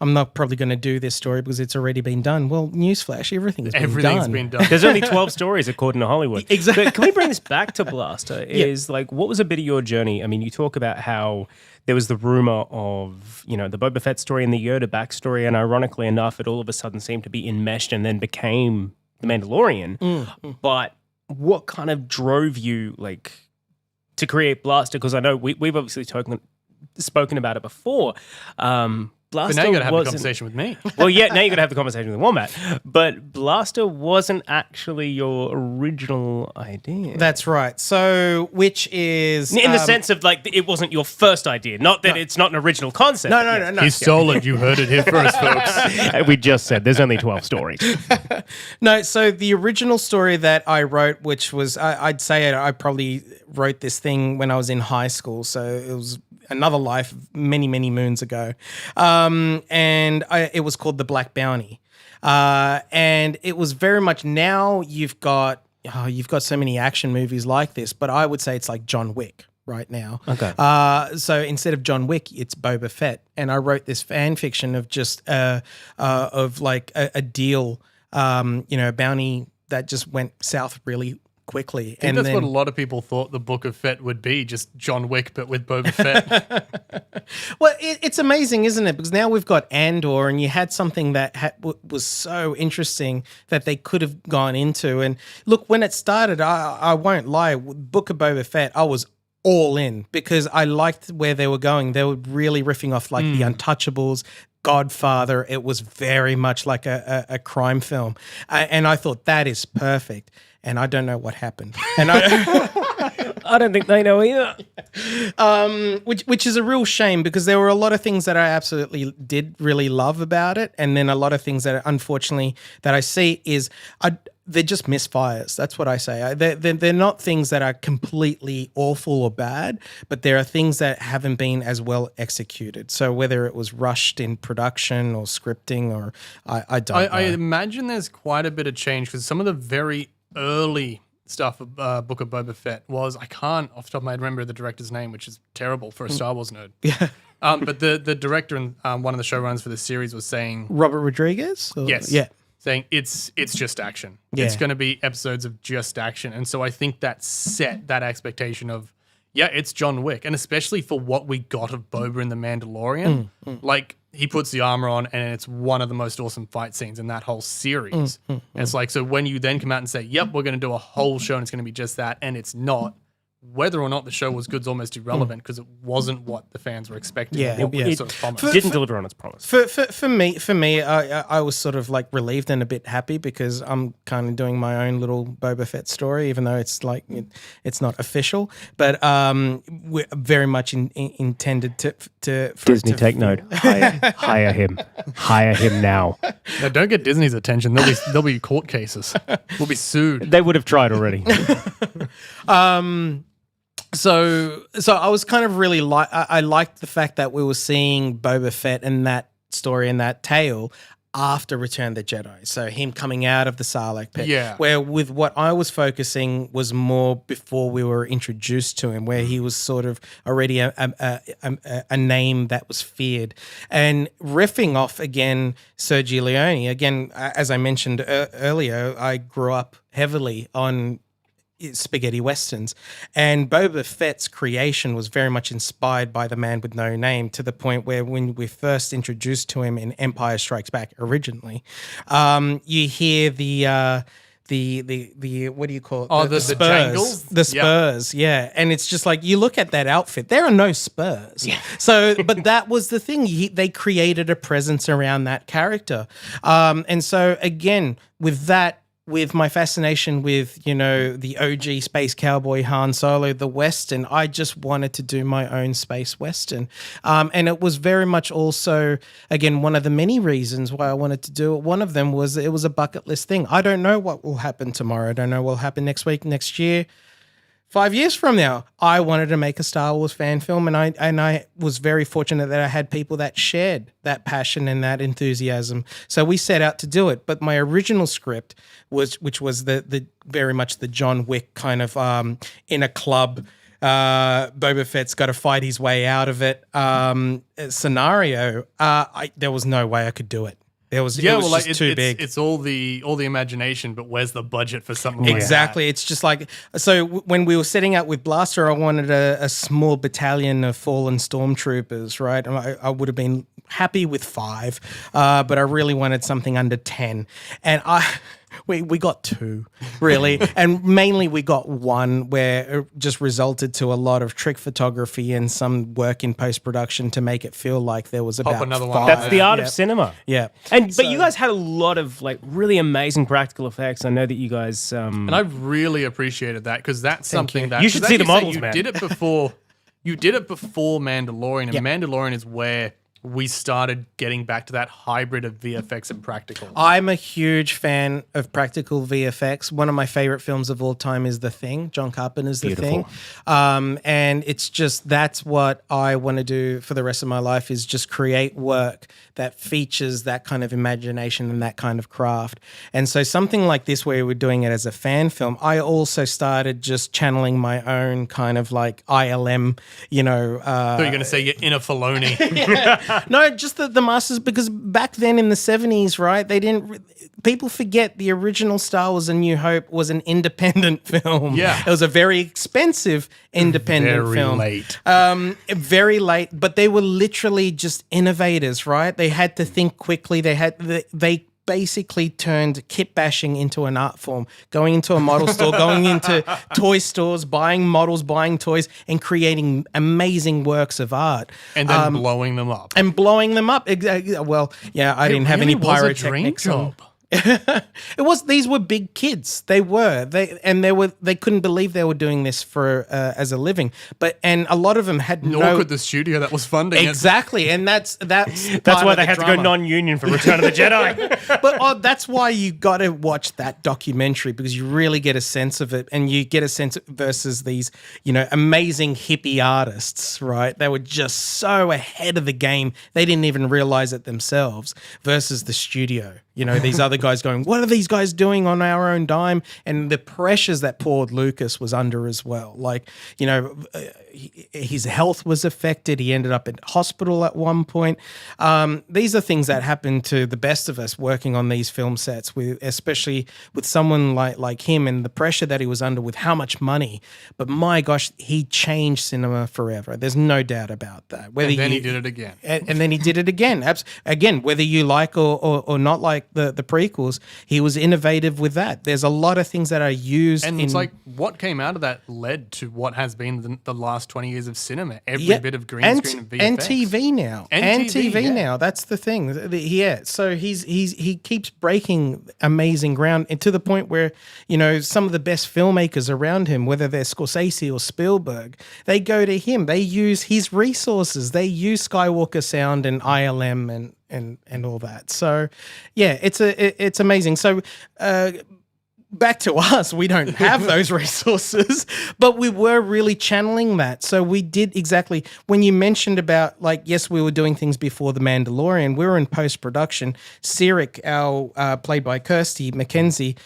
I'm not probably going to do this story because it's already been done. Well, newsflash, everything's been done. There's only 12 stories according to Hollywood. Exactly. But can we bring this back to Blaster? Like, what was a bit of your journey? I mean, you talk about how there was the rumor of, the Boba Fett story and the Yoda backstory, and ironically enough, it all of a sudden seemed to be enmeshed and then became The Mandalorian. But what kind of drove you, like, to create Blaster? Because I know we've obviously spoken about it before, Blaster But now you got to have a wasn't- conversation with me. Well, yeah, now you got to have the conversation with Wombat. But Blaster wasn't actually your original idea. That's right. So, which is in the sense of like it wasn't your first idea, not that it's not an original concept. No. He's solid. You heard it here first, folks. We just said there's only 12 stories. No, so the original story that I wrote, which was, I'd say I probably wrote this thing when I was in high school. So it was another life many, many moons ago. It was called The Black Bounty. And it was very much, now you've got so many action movies like this, but I would say it's like John Wick right now. Okay. So instead of John Wick, it's Boba Fett. And I wrote this fan fiction of just, of like a deal, a bounty that just went south really quickly. I think that's what a lot of people thought the Book of Fett would be, just John Wick, but with Boba Fett. Well, it's amazing, isn't it? Because now we've got Andor, and you had something that was so interesting that they could have gone into. And look, when it started, I won't lie, Book of Boba Fett, I was all in because I liked where they were going. They were really riffing off like the Untouchables, Godfather. It was very much like a crime film. And I thought that is perfect. And I don't know what happened. And I don't think they know either. Which is a real shame because there were a lot of things that I absolutely did really love about it, and then a lot of things that unfortunately that I see is they're just misfires. That's what I say. They're not things that are completely awful or bad, but there are things that haven't been as well executed. So whether it was rushed in production or scripting, or I don't know. I imagine there's quite a bit of change because some of the very early stuff of Book of Boba Fett was, I can't off the top of my head remember the director's name, which is terrible for a Star Wars nerd. Yeah. But the director and one of the showrunners for the series was saying, Robert Rodriguez? yes, Yeah. saying it's just action. Yeah. It's going to be episodes of just action. And so I think that set that expectation of, yeah, it's John Wick. And especially for what we got of Boba in The Mandalorian, like he puts the armor on and it's one of the most awesome fight scenes in that whole series. And it's like, so when you then come out and say, yep, we're going to do a whole show and it's going to be just that, and it's not, whether or not the show was good is almost irrelevant because it wasn't what the fans were expecting. Yeah, or what yeah. sort of promised. Didn't deliver on its promise. For me, I was sort of like relieved and a bit happy because I'm kind of doing my own little Boba Fett story, even though it's like it's not official. But we're very much intended for Disney, it to take note. Hire him. Hire him now. Now, don't get Disney's attention. There'll be court cases. We'll be sued. They would have tried already. So I was kind of really I liked the fact that we were seeing Boba Fett and that story and that tale after Return of the Jedi. So him coming out of the Sarlacc pit. Yeah. Where with what I was focusing was more before we were introduced to him, where he was sort of already a name that was feared. And riffing off again, Sergio Leone. Again, as I mentioned earlier, I grew up heavily on spaghetti westerns, and Boba Fett's creation was very much inspired by The Man with No Name, to the point where when we first introduced to him in Empire Strikes Back originally, you hear the what do you call it? The spurs, jangles? the spurs, yeah. And it's just like, you look at that outfit, there are no spurs. Yeah. So, but that was the thing. They created a presence around that character, and so again with that. With my fascination with, the OG space cowboy Han Solo, the Western, I just wanted to do my own space Western. And it was very much also, again, one of the many reasons why I wanted to do it. One of them was it was a bucket list thing. I don't know what will happen tomorrow. I don't know what will happen next week, next year. 5 years from now, I wanted to make a Star Wars fan film, and I was very fortunate that I had people that shared that passion and that enthusiasm. So we set out to do it. But my original script which was the very much the John Wick kind of in a club, Boba Fett's got to fight his way out of it scenario. There was no way I could do it. It was just too big. It's all the imagination, but where's the budget for something like that? Exactly. It's just like, so when we were setting out with Blaster, I wanted a small battalion of fallen stormtroopers, right? I would have been happy with 5, but I really wanted something under 10. And We got two, really. And mainly we got one where it just resulted to a lot of trick photography and some work in post-production to make it feel like there was about another one. five. That's the art of cinema. Yeah. But you guys had a lot of like really amazing practical effects. I know that you guys And I really appreciated that because that's something that You should 'cause see as the said, models, you man. did it before. You did it before Mandalorian, and Yeah. Mandalorian is where we started getting back to that hybrid of VFX and practical. I'm a huge fan of practical VFX. One of my favorite films of all time is The Thing. John Carpenter's The Thing. And it's just, that's what I want to do for the rest of my life, is just create work that features that kind of imagination and that kind of craft. And so something like this, where we're doing it as a fan film, I also started just channeling my own kind of like ILM, I thought you were going to say you're in a Filoni. No, just the masters, because back then in the 70s, right, they didn't. People forget the original Star Wars: A New Hope was an independent film. Yeah. It was a very expensive independent Very film. late. Very late, but they were literally just innovators, right? They had to think quickly. They basically turned kit bashing into an art form, going into a model store, going into toy stores, buying models, buying toys, and creating amazing works of art. And then blowing them up. And blowing them up. Exactly. Well, yeah, I didn't have any It really was a dream pyrotechnics. job. It was. These were big kids. They couldn't believe they were doing this for as a living. And a lot of them had Nor could the studio that was funding it. exactly. And that's That's part why of they the had to go drama. non-union for Return of the Jedi. But that's why you got to watch that documentary, because you really get a sense of it, and you get a sense versus these, amazing hippie artists, right? They were just so ahead of the game. They didn't even realize it themselves versus the studio. These other guys going, what are these guys doing on our own dime? And the pressures that poor Lucas was under as well. Like, his health was affected. He ended up in hospital at one point. These are things that happen to the best of us working on these film sets, especially with someone like him, and the pressure that he was under with how much money. But my gosh, he changed cinema forever. There's no doubt about that. And then he did it again. And then he did it again. Again, whether you like or not like the prequels, he was innovative with that. There's a lot of things that are used. And it's like what came out of that led to what has been the last 20 years of cinema. Every bit of green screen and VFX. And TV now. And TV, yeah. now. That's the thing. Yeah. So he keeps breaking amazing ground, and to the point where, some of the best filmmakers around him, whether they're Scorsese or Spielberg, they go to him. They use his resources. They use Skywalker Sound and ILM and all that. So yeah, it's amazing. So back to us, we don't have those resources, but we were really channeling that. So we did exactly, when you mentioned about, yes, we were doing things before The Mandalorian, we were in post-production. Sirik, played by Kirsty McKenzie,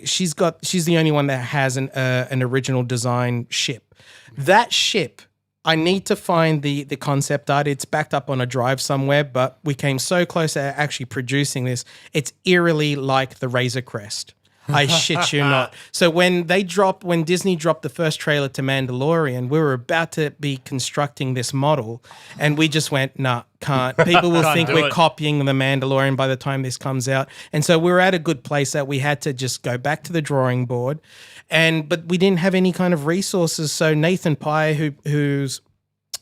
she's the only one that has an original design ship. That ship, I need to find the concept art. It's backed up on a drive somewhere, but we came so close to actually producing this. It's eerily like the Razor Crest. I shit you not. So when Disney dropped the first trailer to Mandalorian, we were about to be constructing this model, and we just went, nah, can't. People will think we're copying The Mandalorian by the time this comes out. And so we were at a good place that we had to just go back to the drawing board, but we didn't have any kind of resources. So Nathan Pye, who's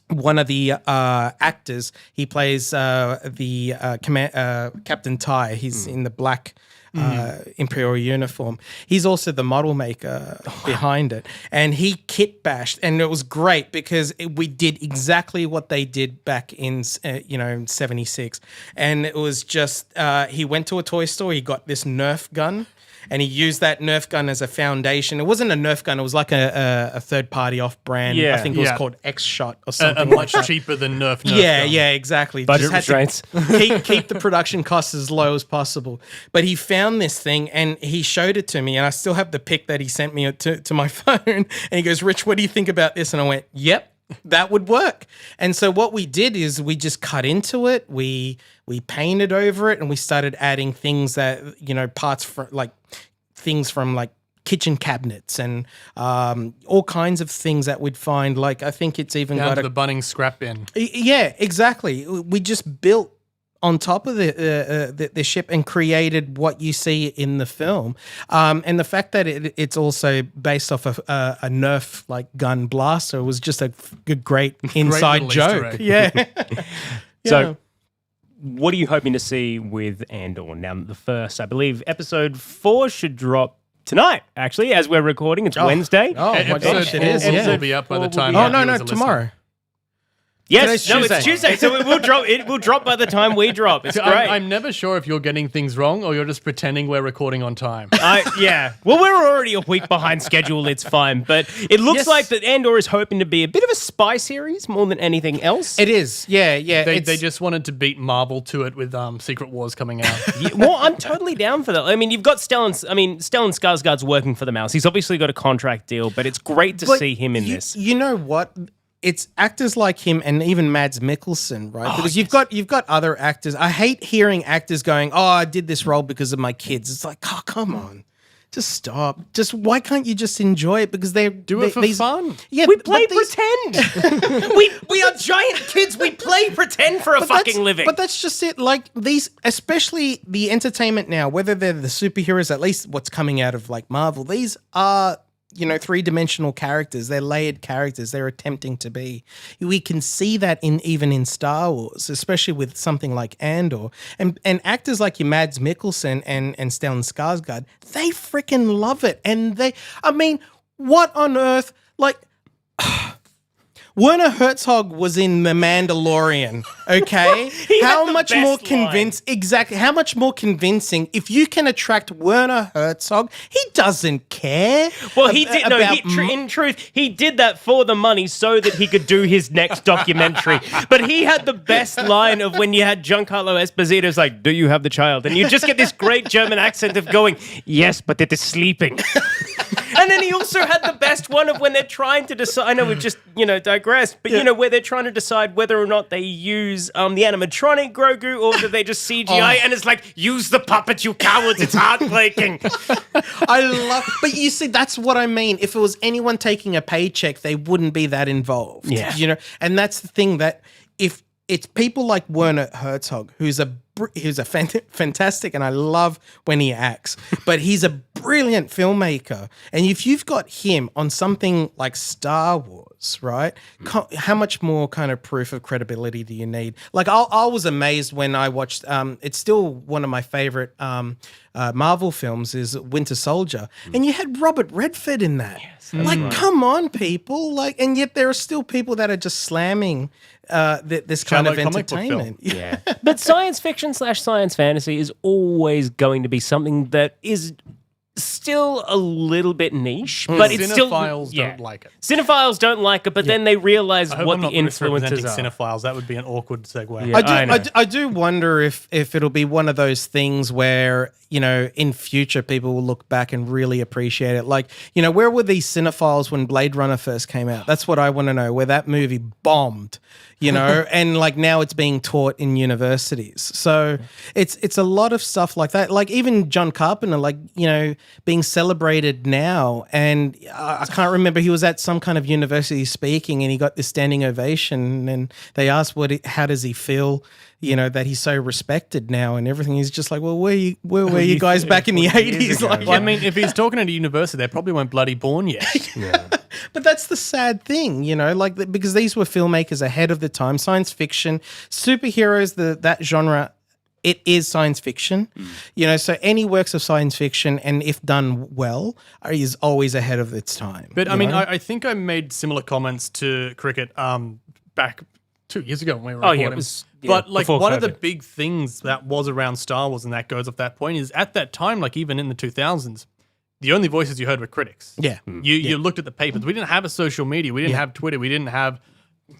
one of the actors, he plays Captain Ty. He's in the black Imperial uniform. He's also the model maker behind it, and he kit bashed, and it was great because we did exactly what they did back in in '76, and it was just he went to a toy store, he got this Nerf gun. And he used that Nerf gun as a foundation. It wasn't a Nerf gun. It was like a third-party off-brand. Yeah, I think it was yeah. called X-Shot or something A like much that. cheaper than Nerf Yeah, gun. yeah, exactly. Budget Just had restraints. to keep the production costs as low as possible. But he found this thing and he showed it to me, and I still have the pic that he sent me to my phone. And he goes, "Rich, what do you think about this?" And I went, "Yep, that would work." And so what we did is we just cut into it. We painted over it, and we started adding things that parts for things from kitchen cabinets and all kinds of things that we'd find. I think it's even Down got to the Bunnings scrap bin. Yeah, exactly. We just built on top of the ship and created what you see in the film. And the fact that it's also based off of a Nerf like gun blaster was just a great inside little Easter joke. egg. Yeah. So, what are you hoping to see with Andor? Now, the first, I believe, episode 4 should drop tonight, actually, as we're recording. It's Wednesday. Oh, my Episode gosh, it 4 is. will Yeah. be up by the time. Oh, our no, viewers are listening. tomorrow. Yes, Today's it's Tuesday, so it will drop. It will drop by the time we drop. It's So great. I'm never sure if you're getting things wrong or you're just pretending we're recording on time. Yeah. Well, we're already a week behind schedule. It's fine. But it looks Yes. like that Andor is hoping to be a bit of a spy series more than anything else. It is. Yeah. They just wanted to beat Marvel to it with Secret Wars coming out. Yeah, well, I'm totally down for that. I mean, you've got Stellan Skarsgård's working for the Mouse. He's obviously got a contract deal, but it's great to But see him in this. You know what? It's actors like him and even Mads Mikkelsen, right? Because you've got other actors. I hate hearing actors going, "Oh, I did this role because of my kids." It's like, oh, come on, just stop. Just why can't you just enjoy it? Because they Do it for fun. Yeah, We play but these- pretend. we are giant kids. We play pretend for a But fucking that's- living. But that's just it. Like these, especially the entertainment now, whether they're the superheroes, at least what's coming out of like Marvel, these are, you know, three-dimensional characters. They're layered characters. They're attempting to be. We can see that even in Star Wars, especially with something like Andor. And actors like your Mads Mikkelsen and Stellan Skarsgård, they freaking love it. And I mean, what on earth? Like, Werner Herzog was in The Mandalorian, okay? How the much best more line. convincing? Exactly. How much more convincing if you can attract Werner Herzog? He doesn't care. Well, he did. No, about in truth, he did that for the money so that he could do his next documentary. But he had the best line of when you had Giancarlo Esposito's like, "Do you have the child?" And you just get this great German accent of going, "Yes, but it is sleeping." And then he also had the best one of when they're trying to decide. I know we've just, digressed, but where they're trying to decide whether or not they use the animatronic Grogu or do they just CGI. And it's like, use the puppet, you cowards! It's heartbreaking. But you see, that's what I mean. If it was anyone taking a paycheck, they wouldn't be that involved. Yeah. You know, and that's the thing that if it's people like Werner Herzog, who's a fantastic, and I love when he acts, but he's a brilliant filmmaker. And if you've got him on something like Star Wars, right? How much more kind of proof of credibility do you need? Like I was amazed when I watched. It's still one of my favorite Marvel films is Winter Soldier, and you had Robert Redford in that. Like, come on, people! Like, and yet there are still people that are just slamming this kind of comic book film. entertainment. Yeah. But science fiction / science fantasy is always going to be something that is still a little bit niche, but it's still Cinephiles don't like it. Cinephiles don't like it, but then they realize I hope what I'm the not influences misrepresenting are. cinephiles. That would be an awkward segue. Yeah. I know. I do wonder if it'll be one of those things where, you know, in future people will look back and really appreciate it. Like, you know, where were these cinephiles when Blade Runner first came out? That's what I want to know, where that movie bombed, you know, and like now it's being taught in universities. So it's a lot of stuff like that. Like even John Carpenter, like, you know, being celebrated now. And I can't remember, he was at some kind of university speaking and he got this standing ovation and they asked how does he feel, you know, that he's so respected now and everything. He's just like, well, where were you guys back in the 80s? Like, Well, I mean, if he's talking at a university, they probably weren't bloody born yet. But that's the sad thing, you know, like because these were filmmakers ahead of the time. Science fiction, superheroes, that genre, it is science fiction, you know. So any works of science fiction, and if done well, is always ahead of its time. But I mean, I think I made similar comments to cricket back 2 years ago when we were recording. it was But like before one of the COVID. big things that was around Star Wars and that goes off that point is at that time, like even in the 2000s, the only voices you heard were critics. Yeah. You looked at the papers. We didn't have a social media. We didn't have Twitter. We didn't have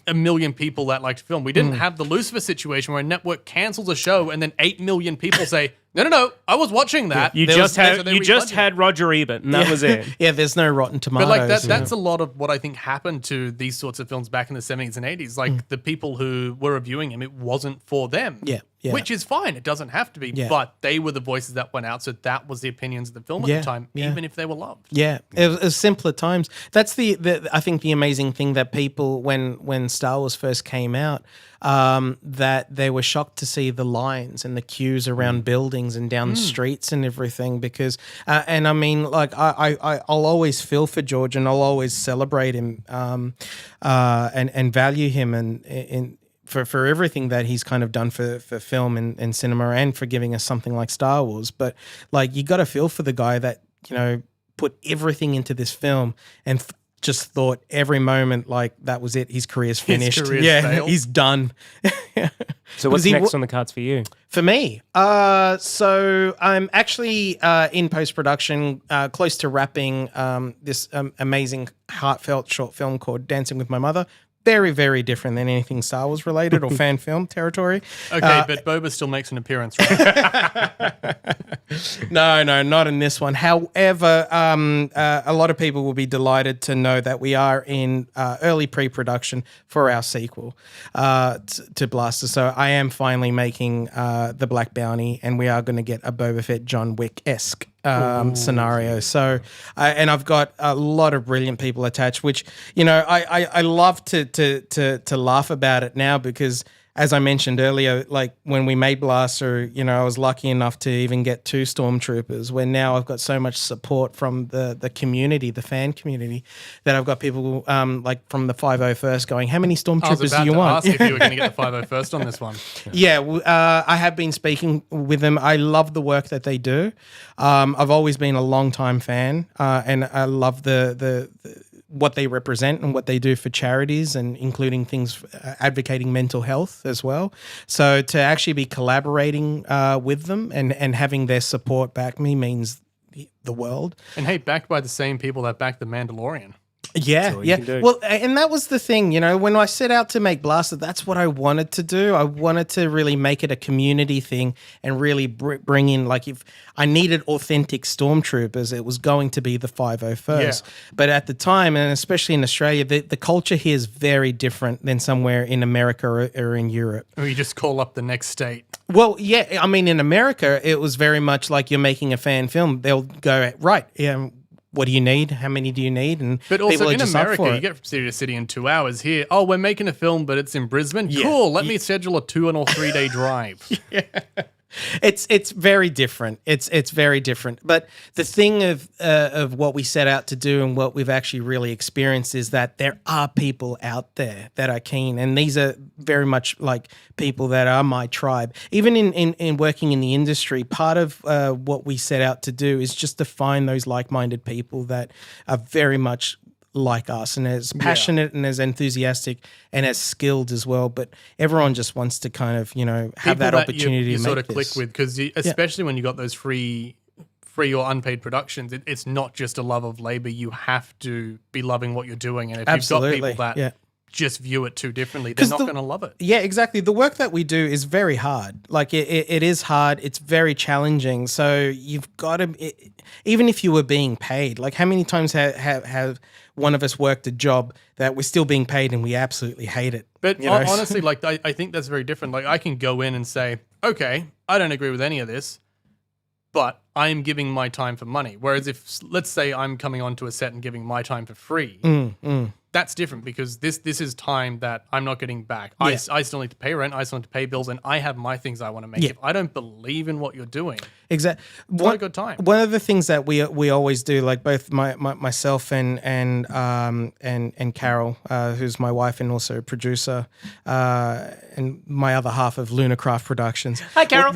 a million people that liked film. We didn't have the Lucifer situation where a network cancels a show and then 8 million people say, no, I was watching that. You There just was- had so they you just refunded it. had Roger Ebert, and that was it. Yeah, there's no Rotten Tomatoes. But like that's a lot of what I think happened to these sorts of films back in the 70s and 80s. Like the people who were reviewing them, it wasn't for them. Yeah. Yeah. which is fine. It doesn't have to be, Yeah. but they were the voices that went out, so that was the opinions of the film at Yeah, the time, yeah. even if they were loved. Yeah, it was simpler times. That's the I think the amazing thing that people when Star Wars first came out, that they were shocked to see the lines and the queues around buildings and down the streets and everything. Because and I mean, like I'll always feel for George and I'll always celebrate him and value him and for everything that he's kind of done for film and cinema and for giving us something like Star Wars. But like you got to feel for the guy that, you know, put everything into this film and just thought every moment like that was it. His career's finished. Failed. He's done. So what's Because he next on the cards for you? For me, so I'm actually in post-production, close to wrapping this amazing heartfelt short film called Dancing with My Mother. Very, very different than anything Star Wars related or fan film territory. Okay, but Boba still makes an appearance, right? No, not in this one. However, a lot of people will be delighted to know that we are in early pre-production for our sequel to Blaster. So I am finally making The Black Bounty, and we are going to get a Boba Fett John Wick-esque scenario. So, and I've got a lot of brilliant people attached, which, you know, I love to laugh about it now because, as I mentioned earlier, like when we made Blaster, you know, I was lucky enough to even get 2 stormtroopers, where now I've got so much support from the community, the fan community, that I've got people like from the 501st going, how many I was stormtroopers about do you to want? ask if you were going to get the 501st on this one. Yeah, I have been speaking with them. I love the work that they do. I've always been a long-time fan, and I love the what they represent and what they do for charities, and including things advocating mental health as well. So to actually be collaborating with them and having their support back me means the world. And hey, backed by the same people that backed The Mandalorian. Yeah, all you can do. Well, and that was the thing, you know, when I set out to make Blaster, that's what I wanted to do. I wanted to really make it a community thing and really bring in, like, if I needed authentic stormtroopers, it was going to be the 501st. Yeah. But at the time, and especially in Australia, the culture here is very different than somewhere in America or in Europe. Or you just call up the next state. Well, yeah, I mean, in America, it was very much like you're making a fan film. They'll go, right, yeah, what do you need? How many do you need? And But also people are in just up for America, it. you get from city to city in 2 hours. Here, oh, we're making a film, but it's in Brisbane. Yeah. Cool. Let me schedule a 2 or 3 day drive. It's very different. It's very different. But the thing of what we set out to do and what we've actually really experienced is that there are people out there that are keen, and these are very much like people that are my tribe. Even in working in the industry, part of what we set out to do is just to find those like-minded people that are very much like us and as passionate and as enthusiastic and as skilled as well, but everyone just wants to kind of, you know, have People that opportunity you to sort make of click this. with, because especially when you got those free or unpaid productions, it's not just a love of labor. You have to be loving what you're doing, and if you've got people that just view it too differently, they're not going to love it. Yeah, exactly. The work that we do is very hard. Like it is hard. It's very challenging. So you've got to, even if you were being paid, like how many times have one of us worked a job that we're still being paid and we absolutely hate it? But you know? honestly, like I think that's very different. Like I can go in and say, okay, I don't agree with any of this, but I am giving my time for money. Whereas if, let's say I'm coming onto a set and giving my time for free, that's different, because this is time that I'm not getting back. Yeah. I still need to pay rent, I still need to pay bills, and I have my things I want to make. Yeah. If I don't believe in what you're doing, Exactly. it's not a good time. One of the things that we always do, like both myself and Carol, who's my wife and also a producer, and my other half of Lunacraft Productions. Hi, Carol.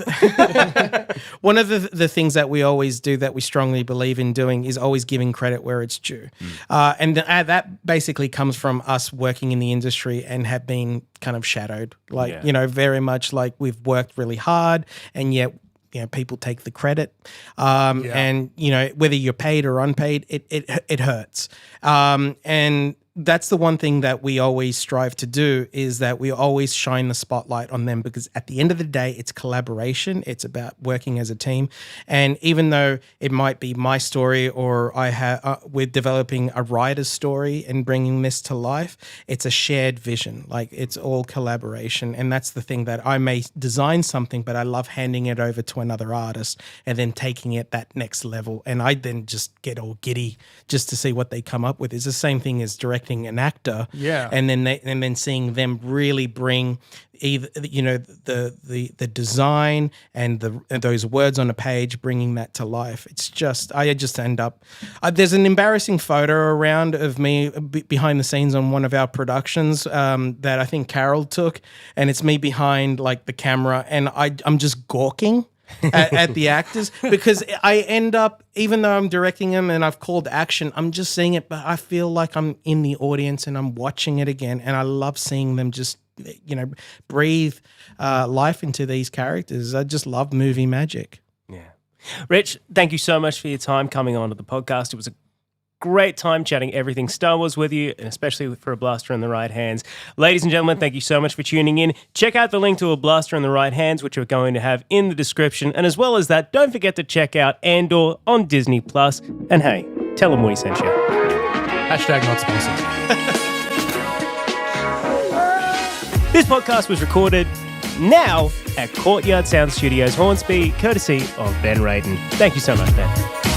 One of the things that we always do, that we strongly believe in doing, is always giving credit where it's due, and that basically comes from us working in the industry and have been kind of shadowed, like you know, very much like we've worked really hard, and yet, you know, people take the credit, and you know, whether you're paid or unpaid, it hurts. And that's the one thing that we always strive to do, is that we always shine the spotlight on them, because at the end of the day, it's collaboration. It's about working as a team. And even though it might be my story, or we're developing a writer's story and bringing this to life, it's a shared vision. Like, it's all collaboration. And that's the thing, that I may design something, but I love handing it over to another artist and then taking it that next level. And I then just get all giddy just to see what they come up with. It's the same thing as directing an actor, and then seeing them really bring either the design and those words on a page, bringing that to life. It's just, I just end up. There's an embarrassing photo around of me behind the scenes on one of our productions that I think Carol took, and it's me behind like the camera, and I'm just gawking at the actors, because I end up, even though I'm directing them and I've called action, I'm just seeing it, but I feel like I'm in the audience and I'm watching it again, and I love seeing them just, breathe life into these characters. I just love movie magic. Yeah. Rich, thank you so much for your time coming onto the podcast. It was a great time chatting everything Star Wars with you, and especially for A Blaster in the Right Hands. Ladies and gentlemen, thank you so much for tuning in. Check out the link to A Blaster in the Right Hands, which we're going to have in the description. And as well as that, don't forget to check out Andor on Disney+. And hey, tell them we sent you. Hashtag not sponsored. This podcast was recorded now at Courtyard Sound Studios, Hornsby, courtesy of Ben Radin. Thank you so much, Ben.